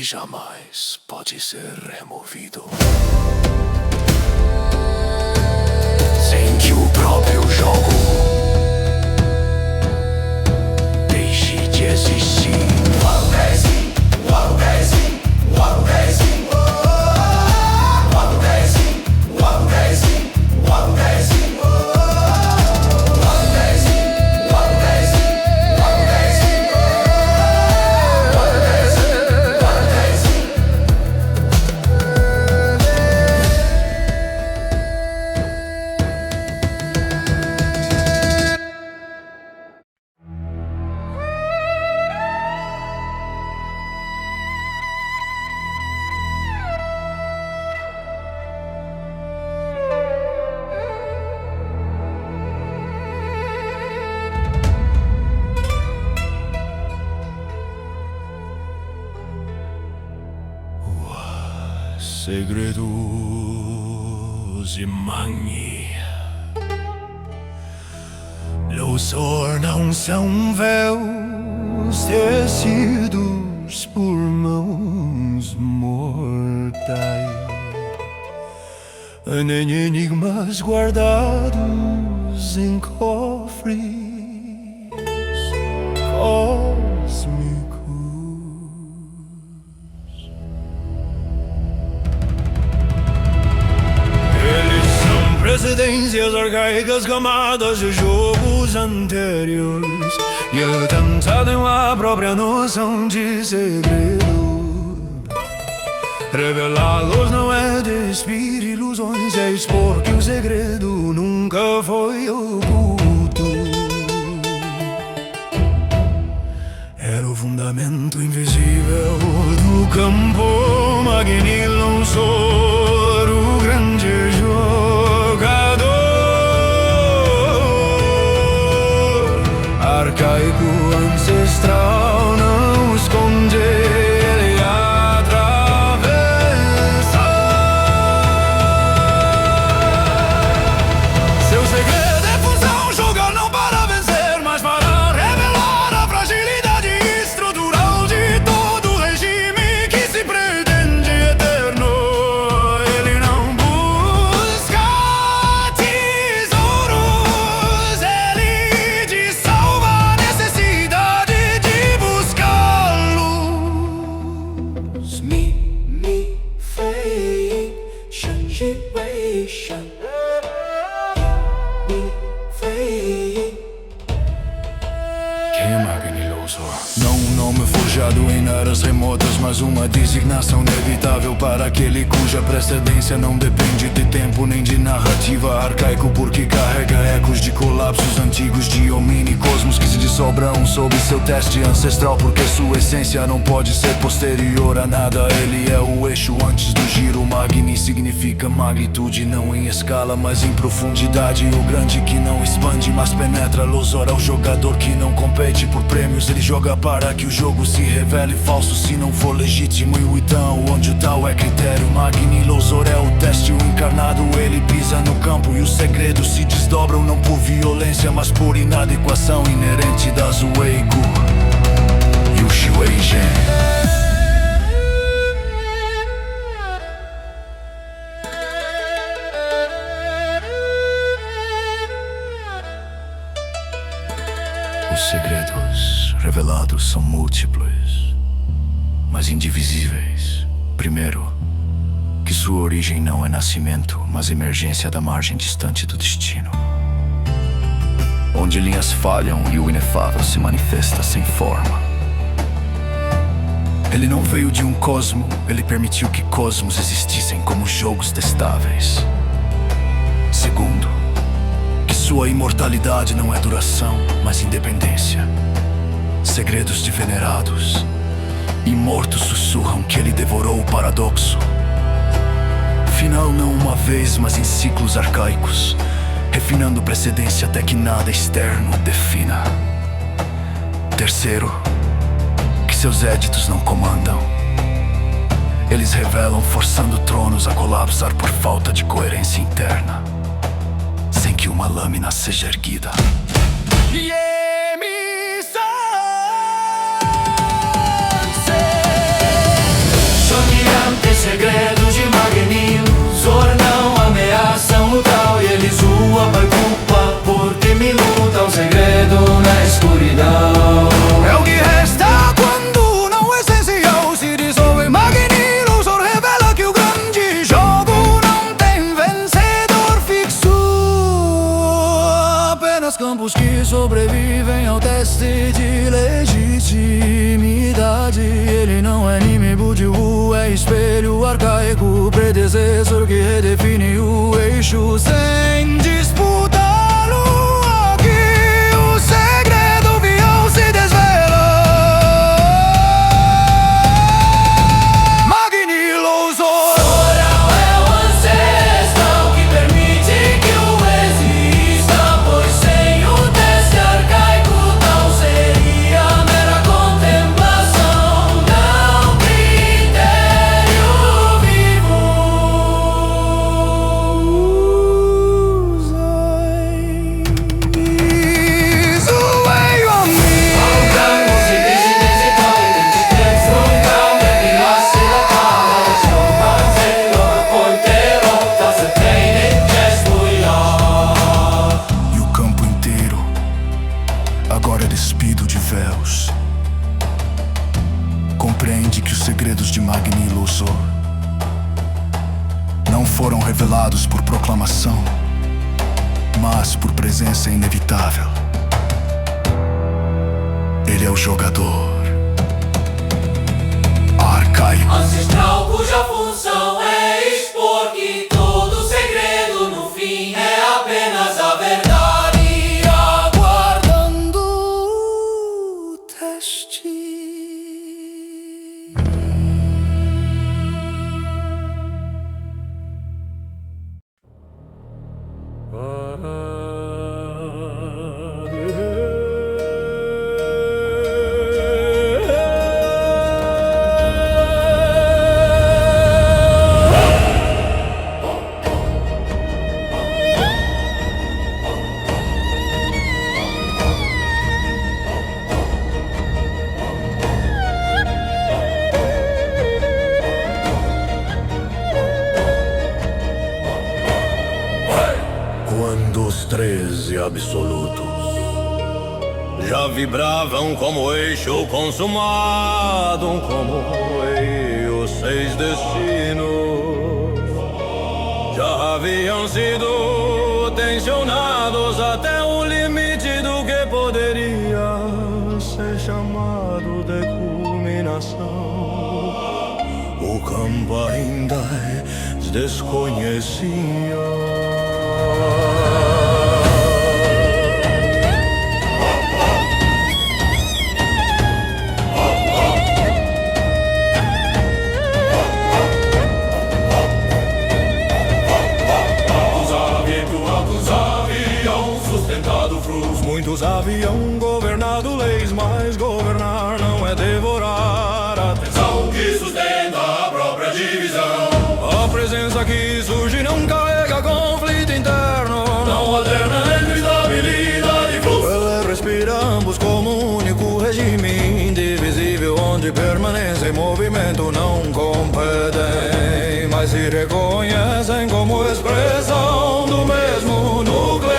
jamais pode ser removido sem que o próprio jogo deixe de existir. Segredos e mania, Lothor não são véus tecidos por mãos mortais, nem enigmas guardados em cofres cósmicos. Precedências arcaicas, camadas de jogos anteriores, e atentado à própria noção de segredo. Revelá-los não é despir ilusões, é expor que o segredo nunca foi oculto. Era o fundamento invisível do campo Magnilonsor, o grande jogador arcaico ancestral, não esconde, ele atravessa. Seu segredo é função, jogar não para vencer, mas para revelar a fragilidade estrutural de todo regime que se pretende eterno. Ele não busca tesouros, ele dissolve a necessidade de buscá-los. Situation. Quem é Magnilonsor? Não um nome forjado em eras remotas, mas uma designação inevitável para aquele cuja precedência não depende de tempo nem de narrativa. Arcaico porque carrega ecos de colapsos antigos de hominicosmos que se dissolverão sob seu teste ancestral, porque sua essência não pode ser posterior a nada. Ele é o eixo antes do giro. Magni significa magnitude, não em escala, mas em profundidade. O grande que não expande, mas penetra. Lothor é o jogador que não compete por prêmios, ele joga para que o jogo se revele falso se não for legítimo. E o então, onde o tal é critério. Magnilonsor é o teste, o encarnado, ele pisa no campo e os segredos se desdobram não por violência, mas por inadequação inerente da Zueigo e o Shueishen. Os segredos revelados são múltiplos, mas indivisíveis. Primeiro, que sua origem não é nascimento, mas emergência da margem distante do destino, onde linhas falham e o inefável se manifesta sem forma. Ele não veio de um cosmo, ele permitiu que cosmos existissem como jogos testáveis. Segundo, que sua imortalidade não é duração, mas independência. Segredos de venerados e mortos sussurram que ele devorou o paradoxo. Final não uma vez, mas em ciclos arcaicos, refinando precedência até que nada externo defina. Terceiro, que seus éditos não comandam. Eles revelam, forçando tronos a colapsar por falta de coerência interna, sem que uma lâmina seja erguida. segredos de Magnilo. Zor não ameaçam o tal e ele zoa pai culpa porque me luta um segredo na escuridão. É o que resta quando não é essencial se dissolve Magnilo. Zor revela que o grande jogo não tem vencedor fixo, apenas campos que sobrevivem ao teste de legitimidade. Ele não é Nimibu de Wu, é espelho arcaico, predecessor que redefine o eixo sem disputá-lo. Aqui o segredo viol se desvela. Magnilo Zor. Zoral é o ancestral que permite que o exista, pois sem o teste arcaico tal seria mera contemplação, não critério vivo. E o campo inteiro agora é despido de véus. Compreende que os segredos de Magnilo Zor não foram revelados por proclamação, mas por presença inevitável. Ele é o jogador arcaico. Ancestral cuja função é expor que todo segredo no fim é apenas a verdade, Aguardando o teste. Quando os 13 absolutos já vibravam como eixo consumado, como os 6 destinos já haviam sido tensionados até o limite do que poderia ser chamado de culminação. O campo ainda desconhecia. Muitos haviam governado leis, mas governar não é devorar. Atenção que sustenta a própria divisão. A presença que surge não carrega conflito interno, não alterna entre estabilidade e fluxo. Ela respira ambos como um único regime indivisível, onde permanência e movimento não competem, mas se reconhecem como expressão do mesmo núcleo.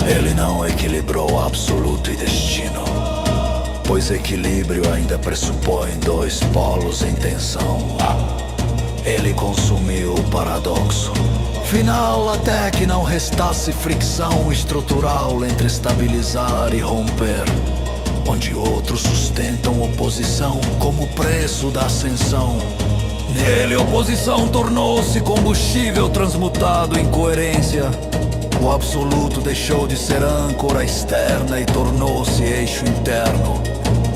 Ele não equilibrou absoluto e destino, pois equilíbrio ainda pressupõe 2 polos em tensão. Ele consumiu o paradoxo final até que não restasse fricção estrutural entre estabilizar e romper, onde outros sustentam oposição como preço da ascensão. Nele, oposição tornou-se combustível transmutado em coerência. O absoluto deixou de ser âncora externa e tornou-se eixo interno.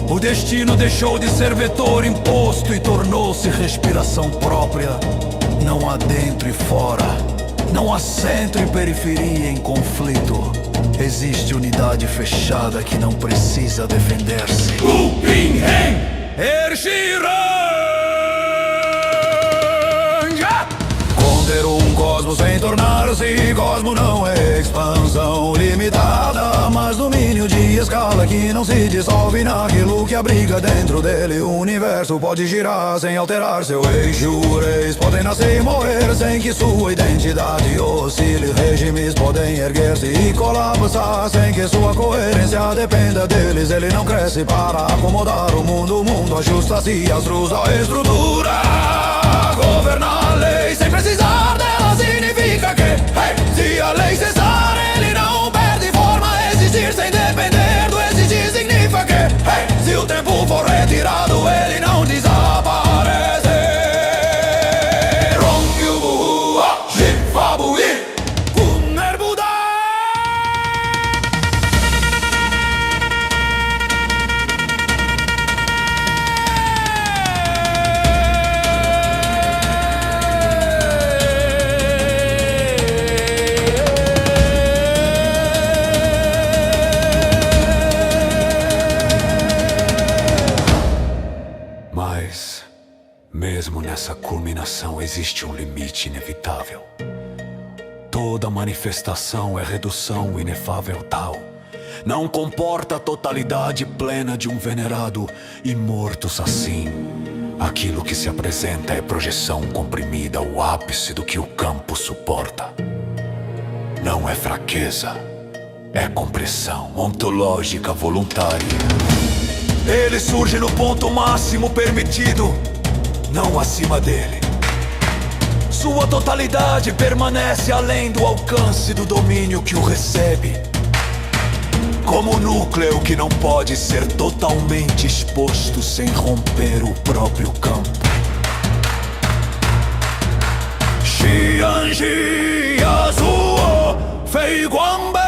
O destino deixou de ser vetor imposto e tornou-se respiração própria. Não há dentro e fora, não há centro e periferia em conflito. Existe unidade fechada que não precisa defender-se. Conter um cosmos sem tornar-se cosmo não é expansão limitada, mas domínio de escala que não se dissolve naquilo que abriga dentro dele. O universo pode girar sem alterar seu eixo. Reis podem nascer e morrer sem que sua identidade oscile. Regimes podem erguer-se e colapsar sem que sua coerência dependa deles. Ele não cresce para acomodar o mundo ajusta-se às luzes da estrutura. Governar a lei sem precisar dela significa que, hey, se a lei cessar, ele não perde forma. Existir sem depender do existir significa que, hey, se o tempo for retirado, ele não desaparece. Rongyubu, Shifabuí, Kuner Buda. Mas, mesmo nessa culminação, existe um limite inevitável. Toda manifestação é redução inefável tal. Não comporta a totalidade plena de um venerado e mortos assim. Aquilo que se apresenta é projeção comprimida, o ápice do que o campo suporta. Não é fraqueza, é compressão ontológica voluntária. Ele surge no ponto máximo permitido, não acima dele. Sua totalidade permanece além do alcance do domínio que o recebe. Como o núcleo que não pode ser totalmente exposto sem romper o próprio campo. Xianxi Yasuo Fei Guangbe.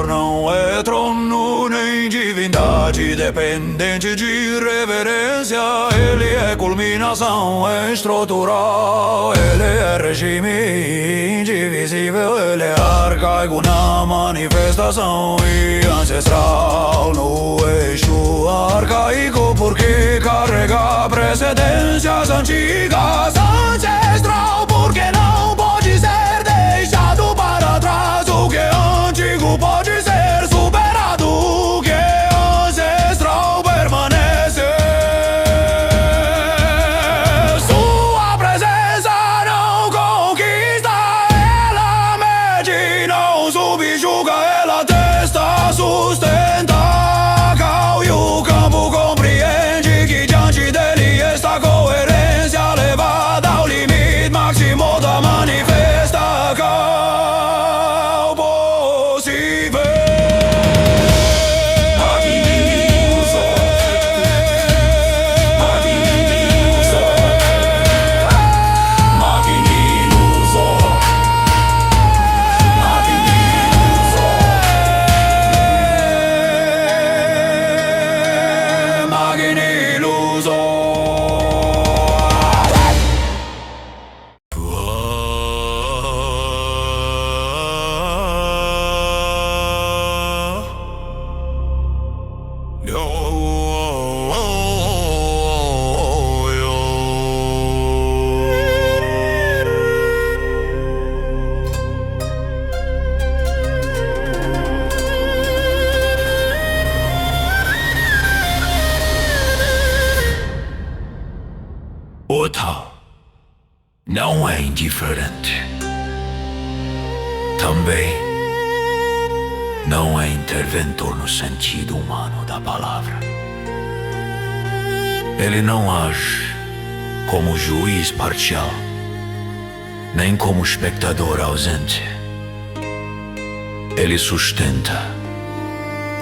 Não é trono nem divindade dependente de reverência. Ele é culminação estrutural. Ele é regime indivisível. Ele é arcaico na manifestação e ancestral no eixo arcaico, porque carrega precedências antigas. Ancestral porque não pode ser deixado para trás. O que é antigo pode ser superado, o que é ancestral permanece. Sua presença não conquista, ela mede, não subjuga, ela testa, sustenta. Cal e o campo compreende que diante dele está coerência levada ao limite máximo da manifestação. O tal não é indiferente. Também não é interventor no sentido humano da palavra. Ele não age como juiz parcial, nem como espectador ausente. Ele sustenta,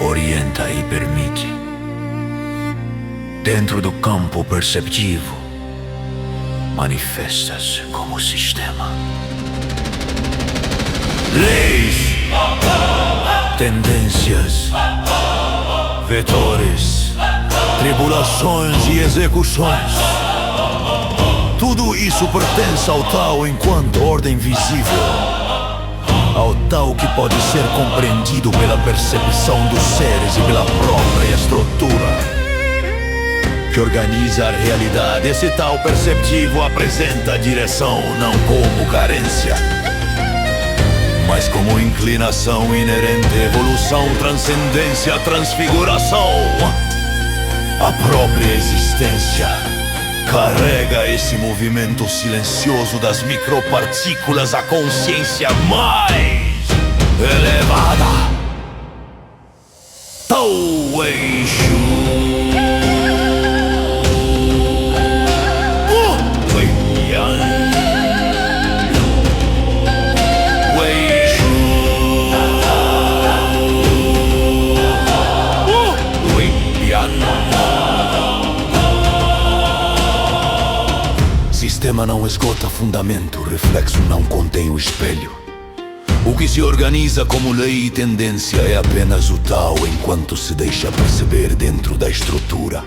orienta e permite. Dentro do campo perceptivo, manifesta-se como sistema. Leis, tendências, vetores, tribos tribulações e execuções. Tudo isso pertence ao tal enquanto ordem visível, ao tal que pode ser compreendido pela percepção dos seres e pela própria estrutura que organiza a realidade. Esse tal perceptivo apresenta a direção não como carência, mas como inclinação inerente, evolução, transcendência, transfiguração. A própria existência carrega esse movimento silencioso das micropartículas à consciência mais elevada. Tao Eixo. Sistema não esgota fundamento, reflexo não contém o espelho. O que se organiza como lei e tendência é apenas o tal enquanto se deixa perceber dentro da estrutura.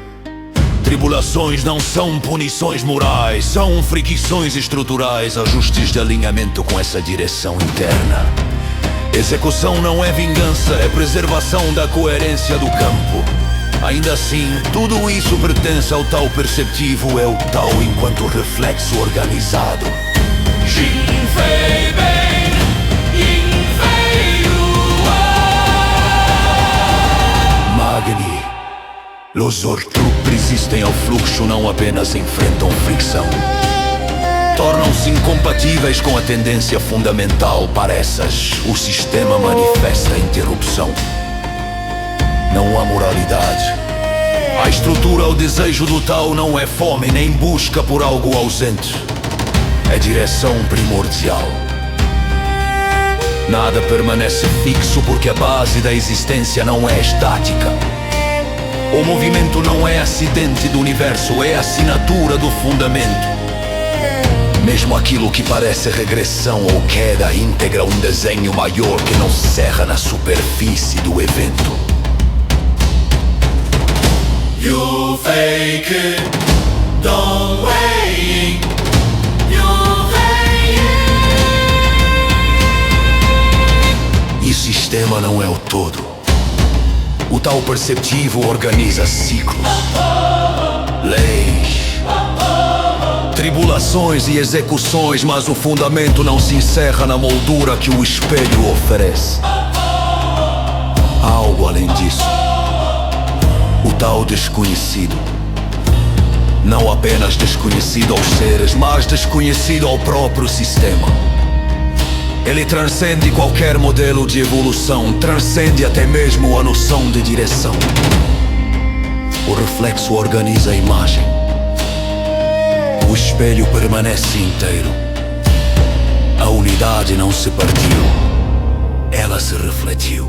Tribulações não são punições morais, são fricções estruturais, ajustes de alinhamento com essa direção interna. Execução não é vingança, é preservação da coerência do campo. Ainda assim, tudo isso pertence ao tal perceptivo, é o tal enquanto reflexo organizado. Jin Fei Ben, Yin Fei Yuan. Magni. Los Ortrup resistem ao fluxo, não apenas enfrentam fricção. Tornam-se incompatíveis com a tendência fundamental. Para essas, o sistema manifesta interrupção. Não há moralidade. A estrutura, o desejo do tal não é fome, nem busca por algo ausente. É direção primordial. Nada permanece fixo porque a base da existência não é estática. O movimento não é acidente do universo, é assinatura do fundamento. Mesmo aquilo que parece regressão ou queda integra um desenho maior que não cerra na superfície do evento. You fake it, don't wait. You fake it. E sistema não é o todo. O tal perceptivo organiza ciclos, leis, tribulações e execuções, mas o fundamento não se encerra na moldura que o espelho oferece. Há algo além disso. O tal desconhecido. Não apenas desconhecido aos seres, mas desconhecido ao próprio sistema. Ele transcende qualquer modelo de evolução, transcende até mesmo a noção de direção. O reflexo organiza a imagem. O espelho permanece inteiro. A unidade não se partiu, ela se refletiu.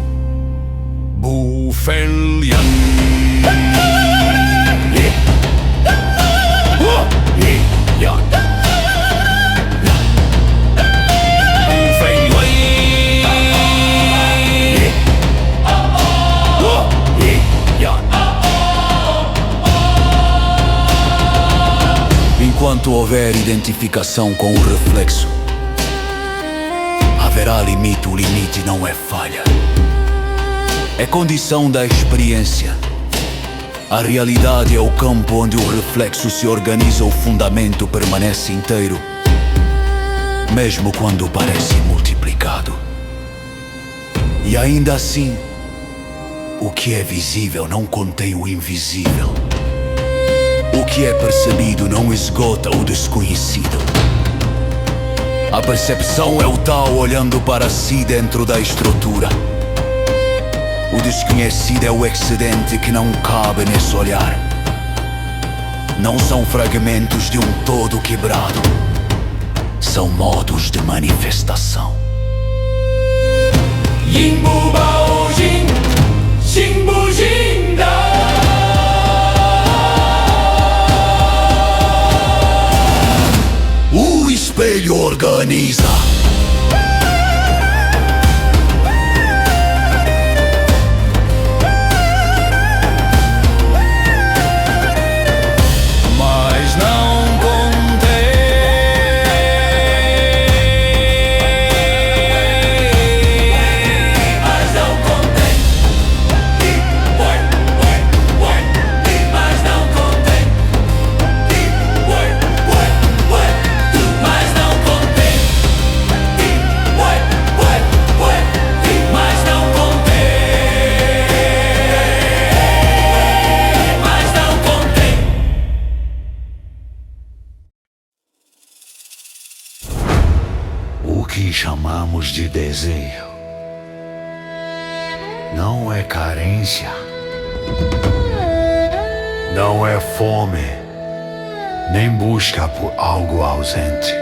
Bufelian. Enquanto houver identificação com o reflexo, haverá limite. O limite não é falha, é condição da experiência. A realidade é o campo onde o reflexo se organiza, o fundamento permanece inteiro, mesmo quando parece multiplicado. E ainda assim, o que é visível não contém o invisível. O que é percebido não esgota o desconhecido. A percepção é o tal olhando para si dentro da estrutura. O desconhecido é o excedente que não cabe nesse olhar. Não são fragmentos de um todo quebrado, são modos de manifestação. Yinbu Bao Jin, Xinbu Jin Da. O espelho organiza. tipos de desejo. Não é carência, não é fome, nem busca por algo ausente.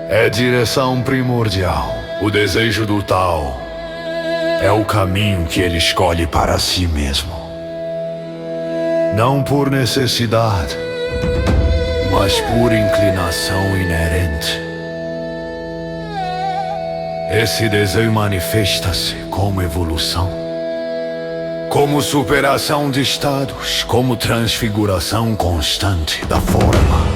É direção primordial, o desejo do tal. É o caminho que ele escolhe para si mesmo. Não por necessidade, mas por inclinação inerente. Esse desejo manifesta-se como evolução, como superação de estados, como transfiguração constante da forma.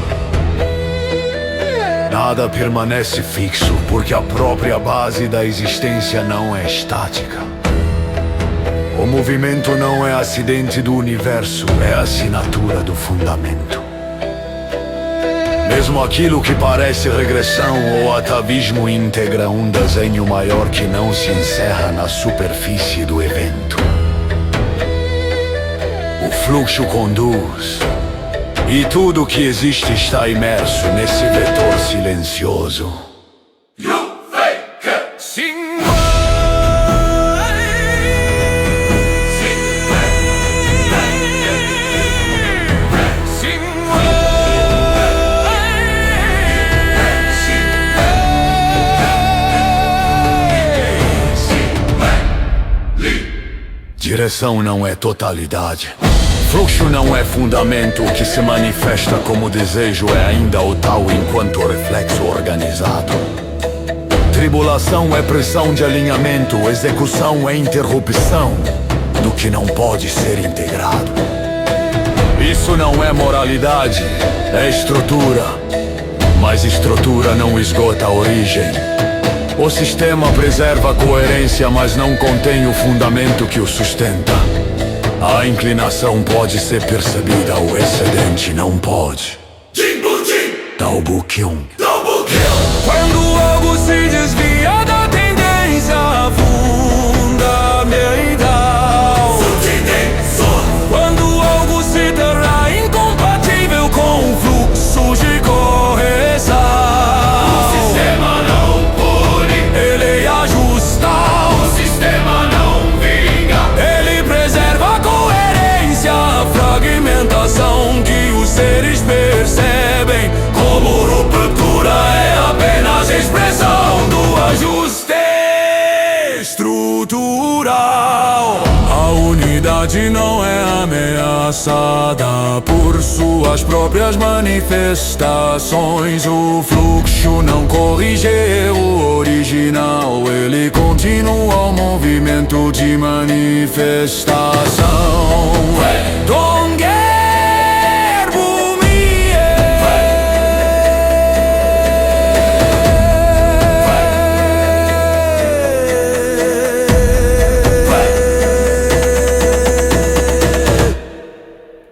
Nada permanece fixo, porque a própria base da existência não é estática. O movimento não é acidente do universo, é assinatura do fundamento. Mesmo aquilo que parece regressão ou atavismo integra um desenho maior que não se encerra na superfície do evento. O fluxo conduz, e tudo que existe está imerso nesse vetor silencioso. Direção não é totalidade. Fluxo não é fundamento. O que se manifesta como desejo é ainda o tal enquanto reflexo organizado. Tribulação é pressão de alinhamento. Execução é interrupção do que não pode ser integrado. Isso não é moralidade, é estrutura. Mas estrutura não esgota a origem. O sistema preserva a coerência, mas não contém o fundamento que o sustenta. A inclinação pode ser percebida, o excedente não pode. Dalbukyun. Quando algo se desvia da tendência fundamental, quando algo se torna incompatível com fluxos de correção, O sistema não pune, ele ajusta, o sistema não vinga. ele preserva a coerência, a fragmentação que os seres percebem como ruptura é apenas expressão do ajuste estrutural. A unidade não é ameaçada por suas próprias manifestações. O fluxo não corrige o original, ele continua o movimento de manifestação. Donger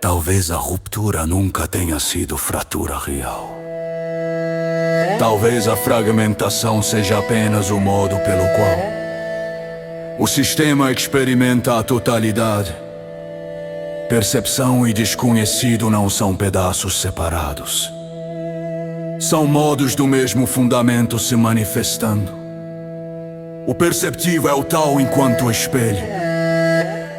Talvez a ruptura nunca tenha sido fratura real. Talvez a fragmentação seja apenas o modo pelo qual o sistema experimenta a totalidade. Percepção e desconhecido não são pedaços separados. São modos do mesmo fundamento se manifestando. O perceptivo é o tal enquanto espelho.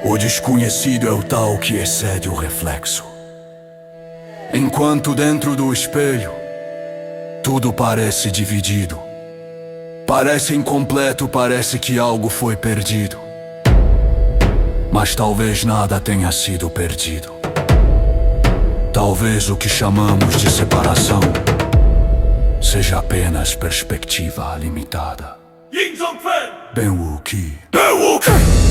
O desconhecido é o tal que excede o reflexo. Enquanto dentro do espelho, tudo parece dividido. Parece incompleto, parece que algo foi perdido. Mas talvez nada tenha sido perdido. Talvez o que chamamos de separação seja apenas perspectiva limitada. Benwuki.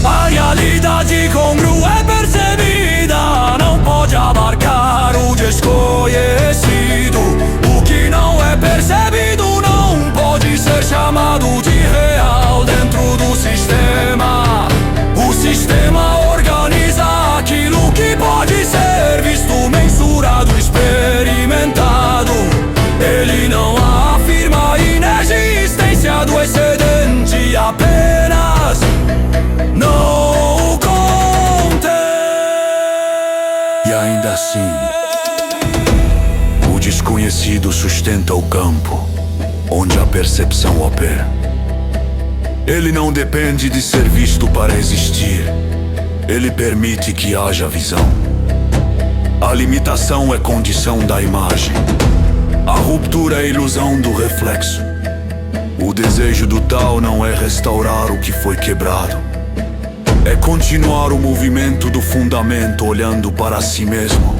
A realidade congrua é percebida, não pode abarcar o desconhecido. O que não é percebido não pode ser chamado de real dentro do sistema. O sistema organiza aquilo que pode ser visto, mensurado, experimentado. Ele não afirma a inexistência do excedente, apenas não contém. E ainda assim, o desconhecido sustenta o campo. onde a percepção opera. Ele não depende de ser visto para existir. Ele permite que haja visão. A limitação é condição da imagem. A ruptura é ilusão do reflexo. O desejo do Tao não é restaurar o que foi quebrado. É continuar o movimento do fundamento olhando para si mesmo,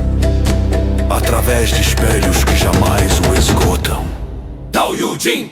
através de espelhos que jamais o esgotam. Tao Yu Jing.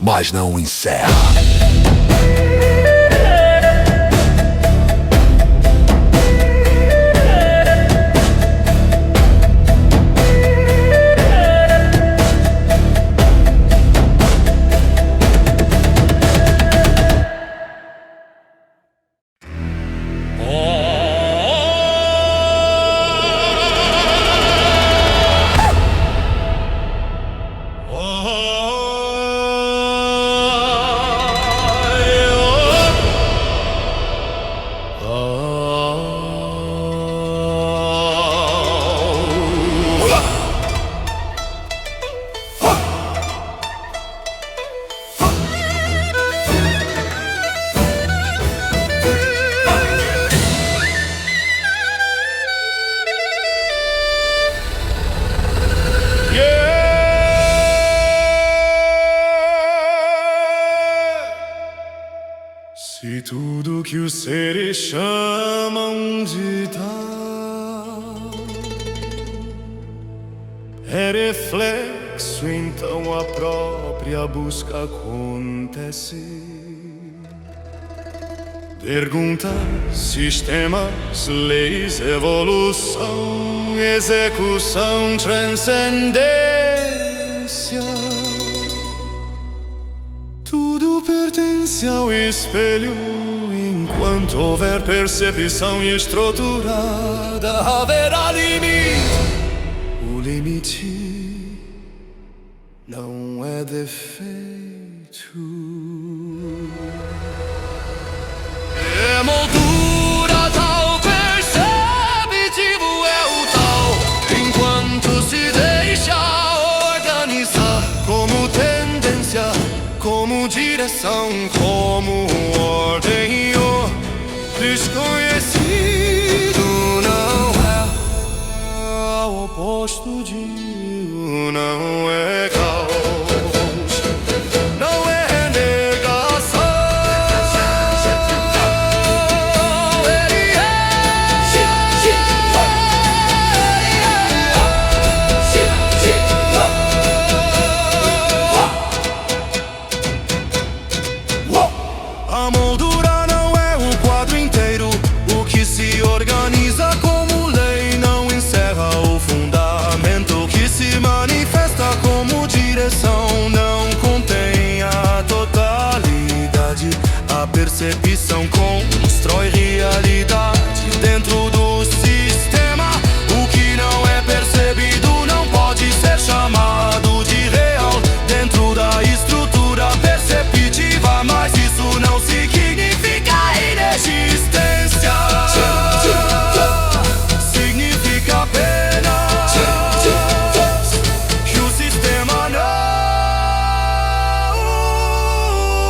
Mas não encerra. Se tudo que os seres chamam de Tao é reflexo, então a própria busca acontece. Perguntas, sistemas, leis, evolução, execução, transcendência. Tudo pertence ao espelho. Enquanto houver percepção estruturada, haverá limite. O limite não é defeito. É moldura tal, perceptivo é o tal. Enquanto se deixa organizar como tendência, como direção, como ordem. O desconhecido não é o oposto de não é caos, não é negação. Ele a moldura não é o quadro inteiro. O que se organiza como lei não encerra o fundamento. O que se manifesta como direção não contém a totalidade. A percepção constrói realidade dentro do sistema. O que não é percebido não pode ser chamado de real dentro da estrutura perceptiva, mas isso não significa inexistência. Significa apenas que o sistema não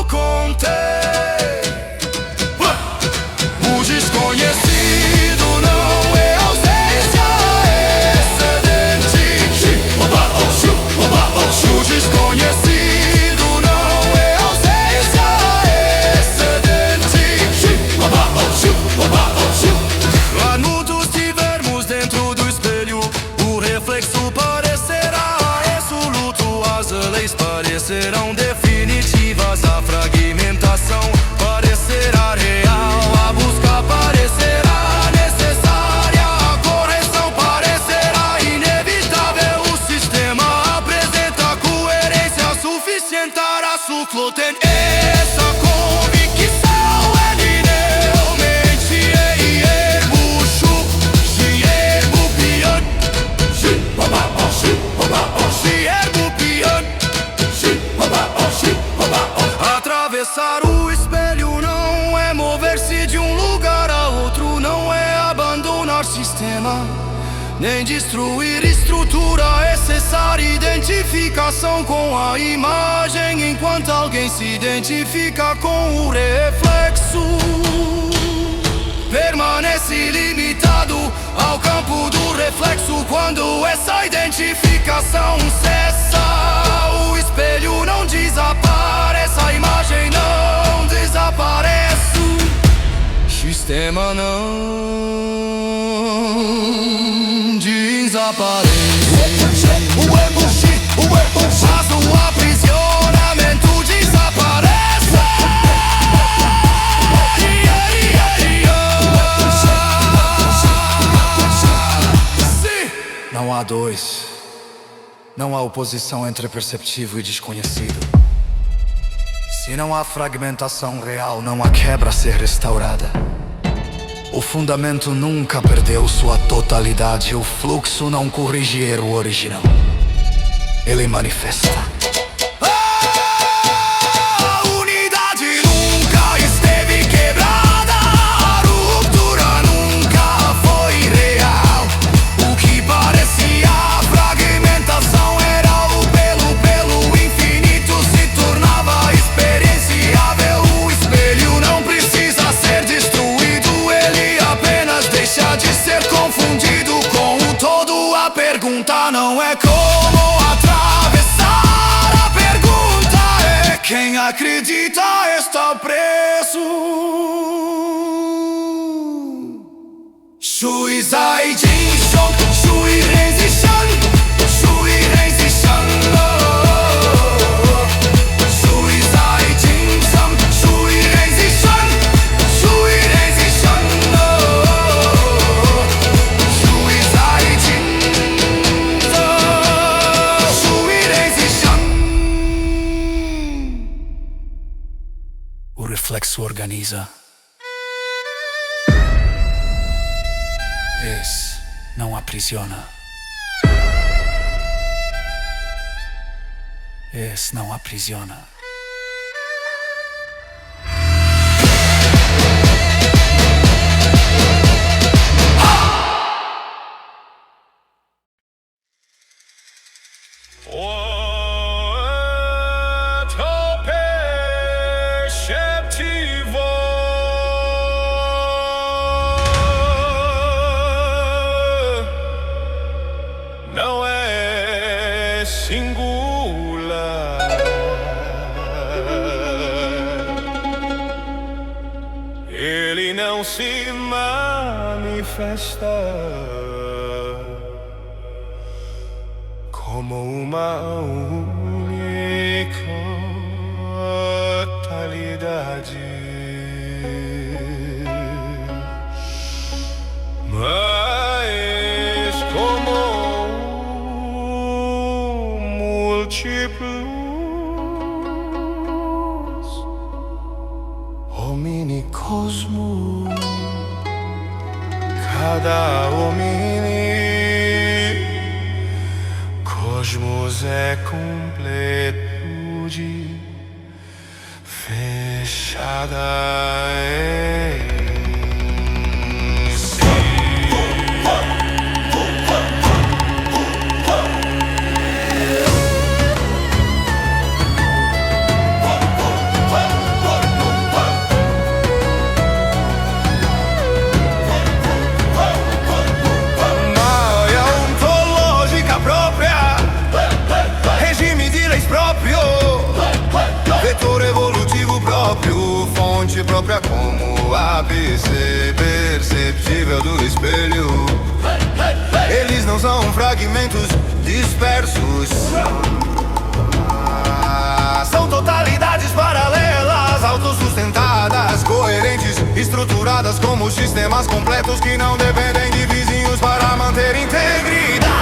contém. O desconhecido não é ausência, é excedente. O desconhecido não é ausência, é excedente. Lá no dos tivermos dentro do espelho, o reflexo parecerá resoluto. As leis parecerão definitivas, a fragmentação parecerá real, a busca parecerá necessária, a correção parecerá reflexo tem essa convicção. Eminentemente erbucho, se erbupian, se erbupian. Atravessar o espelho não é mover-se de um lugar a outro, não é abandonar sistema, nem destruir estrutura. É cessar identificação com a imagem, enquanto alguém se identifica com o reflexo. Permanece limitado ao campo do reflexo. Quando essa identificação cessa, o espelho não desaparece, a imagem não desaparece, o sistema não desaparece. Mas o aprisionamento desaparece. Não há dois. Não há oposição entre perceptivo e desconhecido. Se não há fragmentação real, não há quebra a ser restaurada. O fundamento nunca perdeu sua totalidade. O fluxo não corrigir o original. Ele manifesta. A unidade nunca esteve quebrada. A ruptura nunca foi real. O que parecia fragmentação era o pelo infinito se tornava experienciável. O espelho não precisa ser destruído, ele apenas deixa de ser confundido com o todo. A pergunta não é como atravessar, a pergunta é quem acredita está preso. Shui Zai Jin Shong, Shui Renzi Shan, Shui Renzi Shan. Shui Zai Jin Sam, Shui Renzi Shan, Shui Renzi Shan. Shui Zai Jin Sam, Shui Renzi Shan. O reflexo organiza. Esse não aprisiona. Esse não aprisiona. Não é singular. Ele não se manifesta como uma única totalidade, mas como múltiplos hominicosmo. Cada homini cosmos é completude fechada em si. Maia ontológica própria, regime de leis próprio, vetor evolutivo próprio, fonte própria como ápice perceptível do espelho. Eles não são fragmentos dispersos, são totalidades paralelas, autossustentadas, coerentes, estruturadas como sistemas completos que não dependem de vizinhos para manter integridade.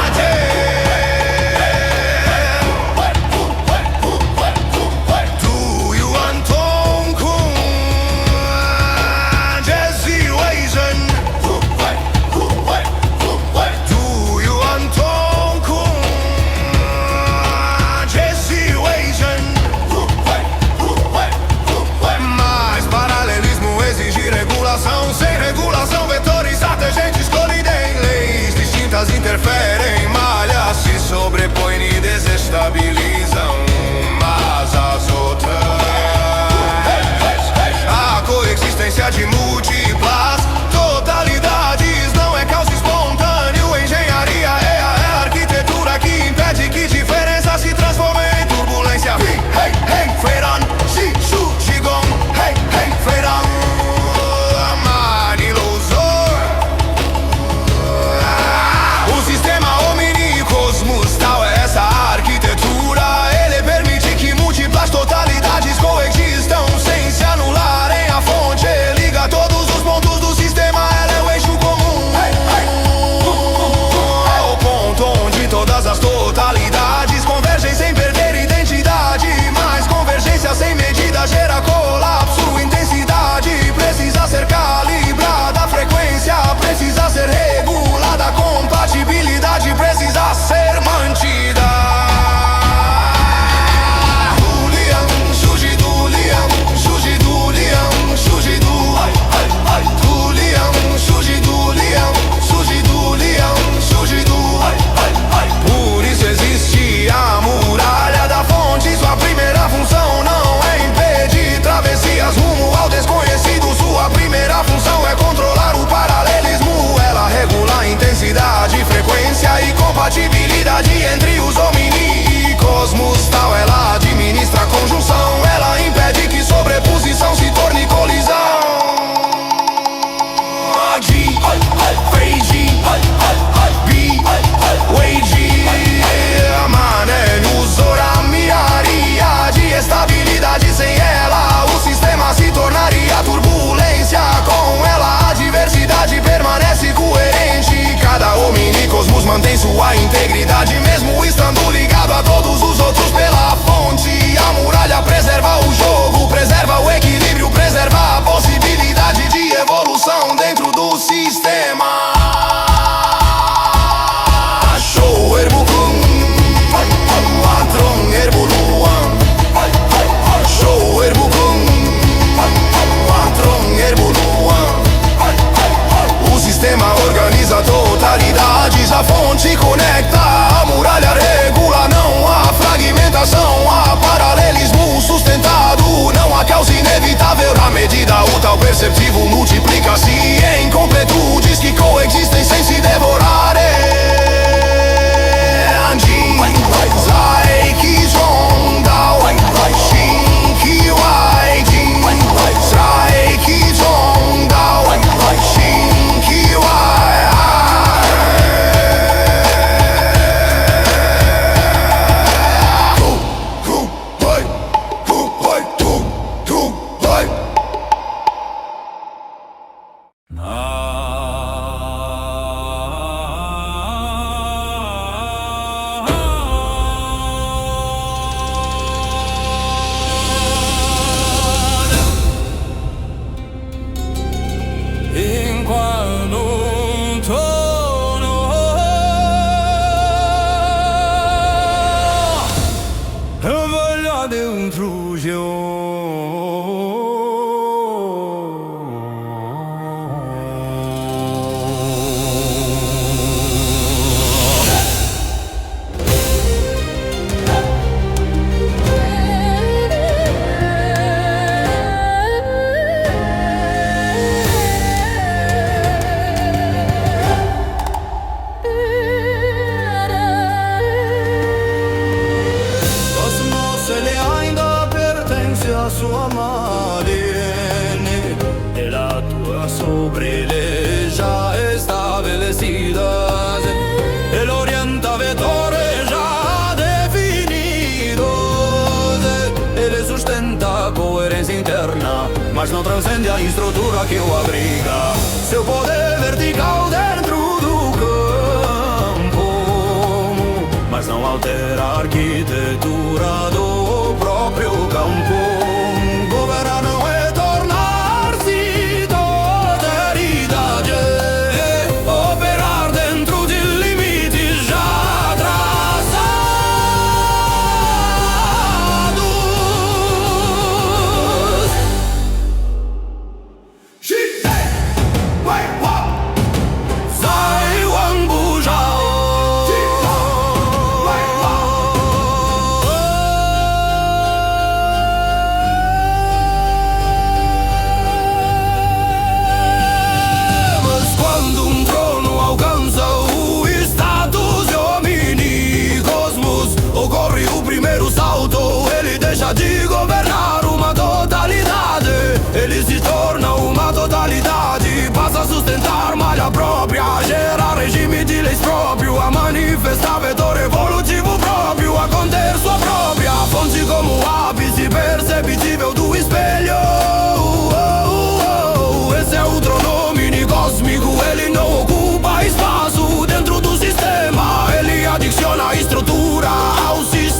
trabalhar dentro de a sua madre e la tua sobre le já estabelecidas, el orientavetore já definidos. Ele sustenta a coerência interna, mas não transcende a estrutura que o abriga. Seu poder vertical dentro do campo, mas não altera a arquitetura do próprio campo. Governar não é tornar-se totalidade, é operar dentro de limites já traçados. Zai Wang Bujao. Ele deixa de governar uma totalidade, ele se torna uma totalidade, passa a sustentar malha própria, gerar regime de leis próprio, a manifestar vetor evolutivo próprio, a conter sua própria fonte como o ápice perceptível do espelho. Esse é o trono mini cósmico, ele não ocupa espaço dentro do sistema, ele adiciona a estrutura ao sistema.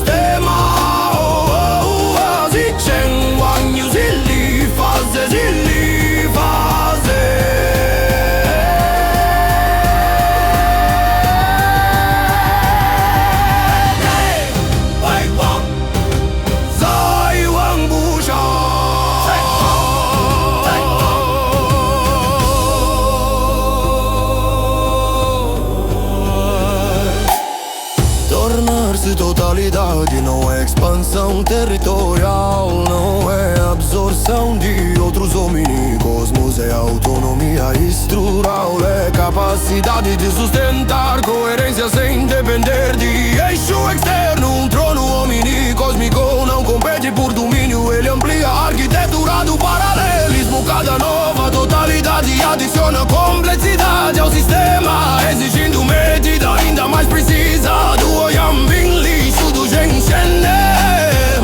Tornar-se totalidade não é expansão territorial, não é absorção de outros hominicosmos, é autonomia estrutural, é capacidade de sustentar coerência sem depender de eixo externo. Um trono hominicósmico não compete por domínio, ele amplia a arquitetura do paralelismo. Cada nova totalidade adiciona complexidade ao sistema, exigindo medida ainda mais precisa do Oyambin lixo do Genshin.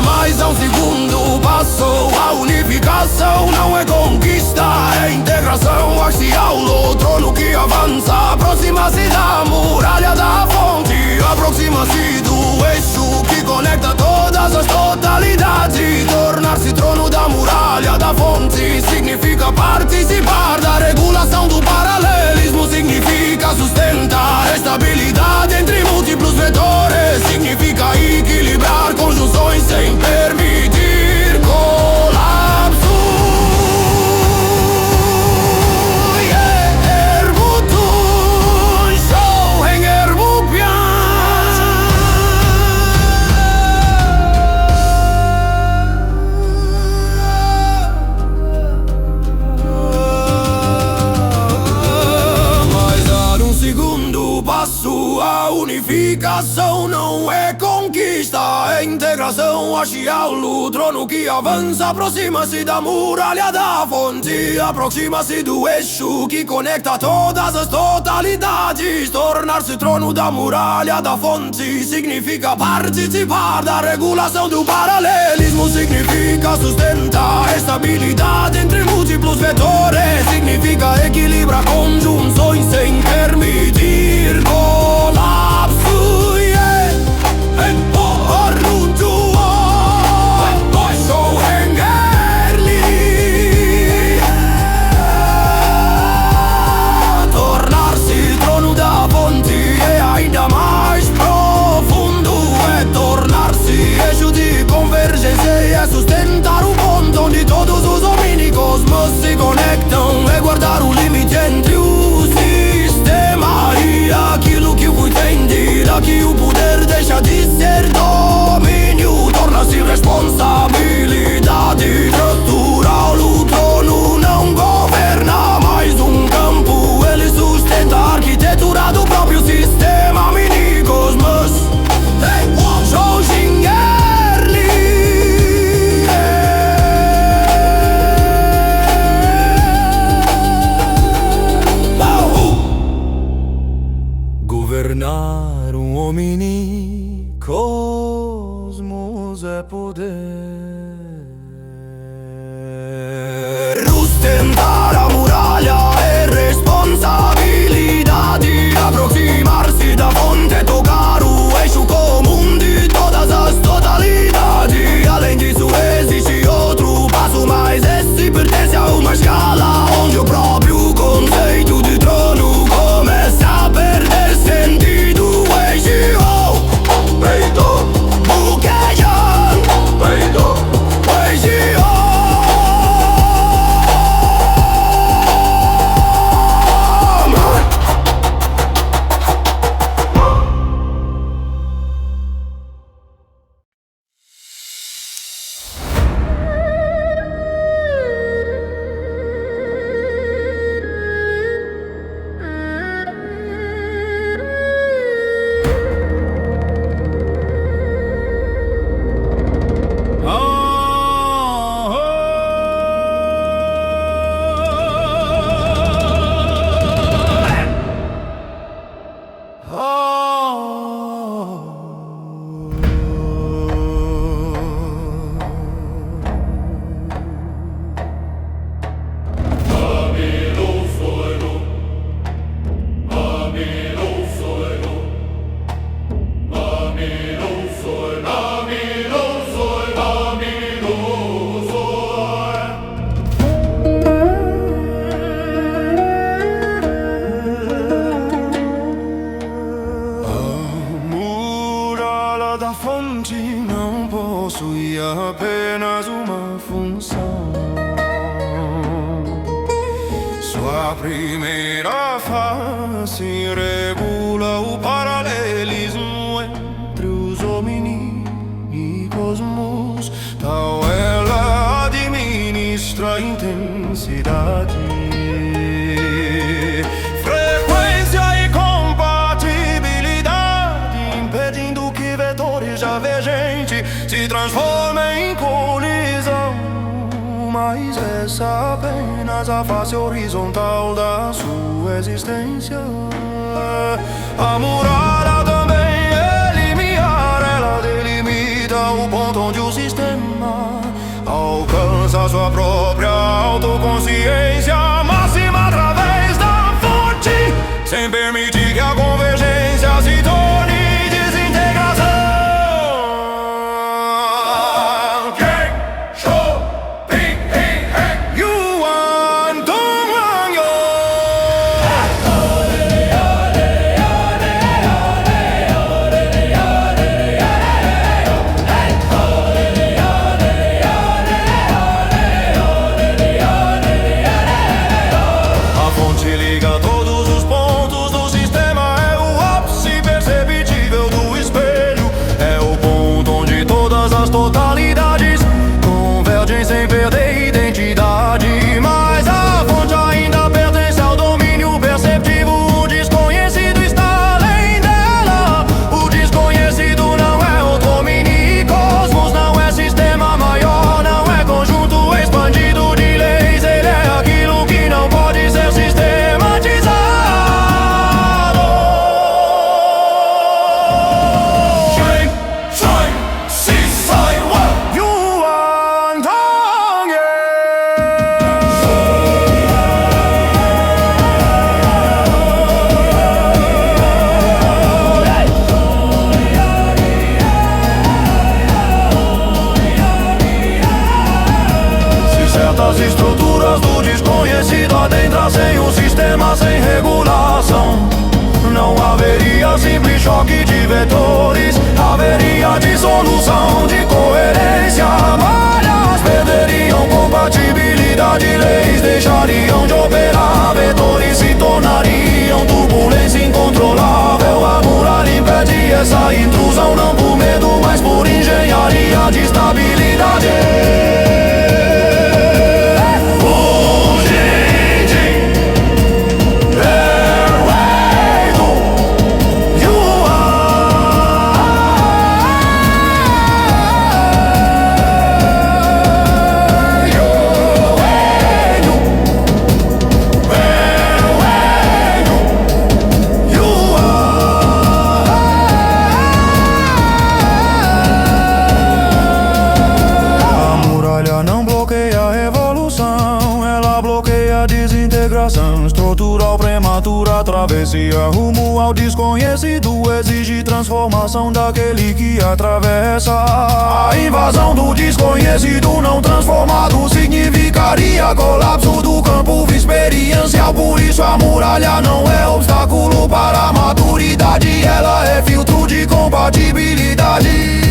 Mas há um segundo passo, a unificação não é conquista, é integração axial. O trono que avança aproxima-se da muralha da fonte, aproxima-se do eixo que conecta todas as totalidades. Tornar-se trono da muralha da fonte significa participar da regulação do paralelismo, significa sustentar estabilidade entre múltiplos vetores, significa equilibrar conjunções sem permitir colapso. A unificação não é conquista, é integração axial. O trono que avança aproxima-se da muralha da fonte, aproxima-se do eixo que conecta todas as totalidades. Tornar-se trono da muralha da fonte significa participar da regulação do paralelismo, significa sustentar estabilidade entre múltiplos vetores, significa equilibrar conjunções sem permitir colapso. Tornar-se trono da fonte é ainda mais profundo, é tornar-se eixo de juntos é poder. Sustentar a muralha é responsabilidade. Aproximar-se da fonte, tocar o eixo comum de todas as totalidades. Além disso existe outro passo, mas esse pertence a uma escala onde o próprio conceito de trono começa a perder sentido. Weijiao, peito, buquejan, peito, weijiao. Da fonte não possui apenas uma função. Sua primeira face regula o paralelismo entre os homini e cosmos. Tal ela administra a intensidade, frequência e compatibilidade, impedindo que vetores já vigente se transformem em colisão. Mas essa apenas a face horizontal da sua existência. A muralha também é limiar, ela delimita o ponto onde o sistema alcança sua própria autoconsciência máxima através da fonte, sem permitir que a convergência se torne desintegração. Yuan Dong Wang Yo. A fonte liga todos os pontos do sistema, é o ápice perceptível do espelho, é o ponto onde todas as totalidades convergem sem perder identidade. Mas a fonte ainda pertence ao domínio perceptivo, o desconhecido está além dela. O desconhecido não é outro mini-cosmos, não é sistema maior, não é conjunto expandido de leis. Ele é aquilo que não pode ser sistematizado. Shang, Shang, Si, Sai, Wan, Yuan Tong Ye. Se certas estruturas do desconhecido adentrassem um sistema sem regulação, não haveria simples choque de vetores, haveria dissolução de coerência. Malhas perderiam compatibilidade, leis deixariam de operar, vetores se tornariam turbulência incontrolável. A muralha impede essa intrusão, não por medo, mas por engenharia de estabilidade. A travessia rumo ao desconhecido exige transformação daquele que atravessa. A invasão do desconhecido não transformado significaria colapso do campo experiencial. Por isso a muralha não é obstáculo para a maturidade, ela é filtro de compatibilidade.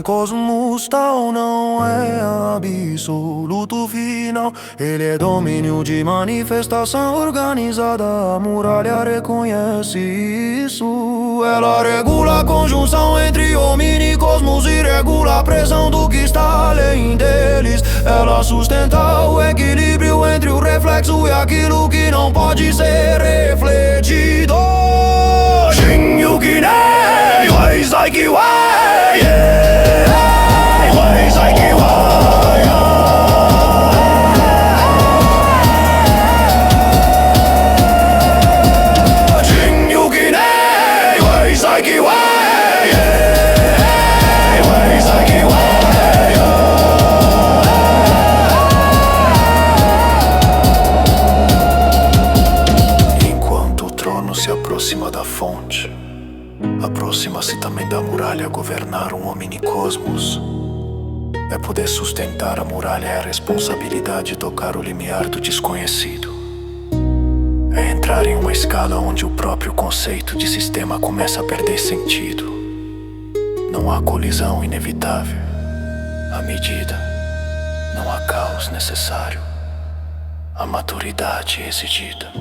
Cosmos tal não é absoluto final, ele é domínio de manifestação organizada. A muralha reconhece isso. Ela regula a conjunção entre homem e cosmos e regula a pressão do que está além deles. Ela sustenta o equilíbrio entre o reflexo e aquilo que não pode ser refletido. Enquanto o trono se aproxima da fonte, aproxima-se também da muralha. Governar um omnicosmos é poder sustentar a muralha, é a responsabilidade de tocar o limiar do desconhecido. É entrar em uma escala onde o próprio conceito de sistema começa a perder sentido. Não há colisão inevitável, à medida, não há caos necessário, a maturidade exigida.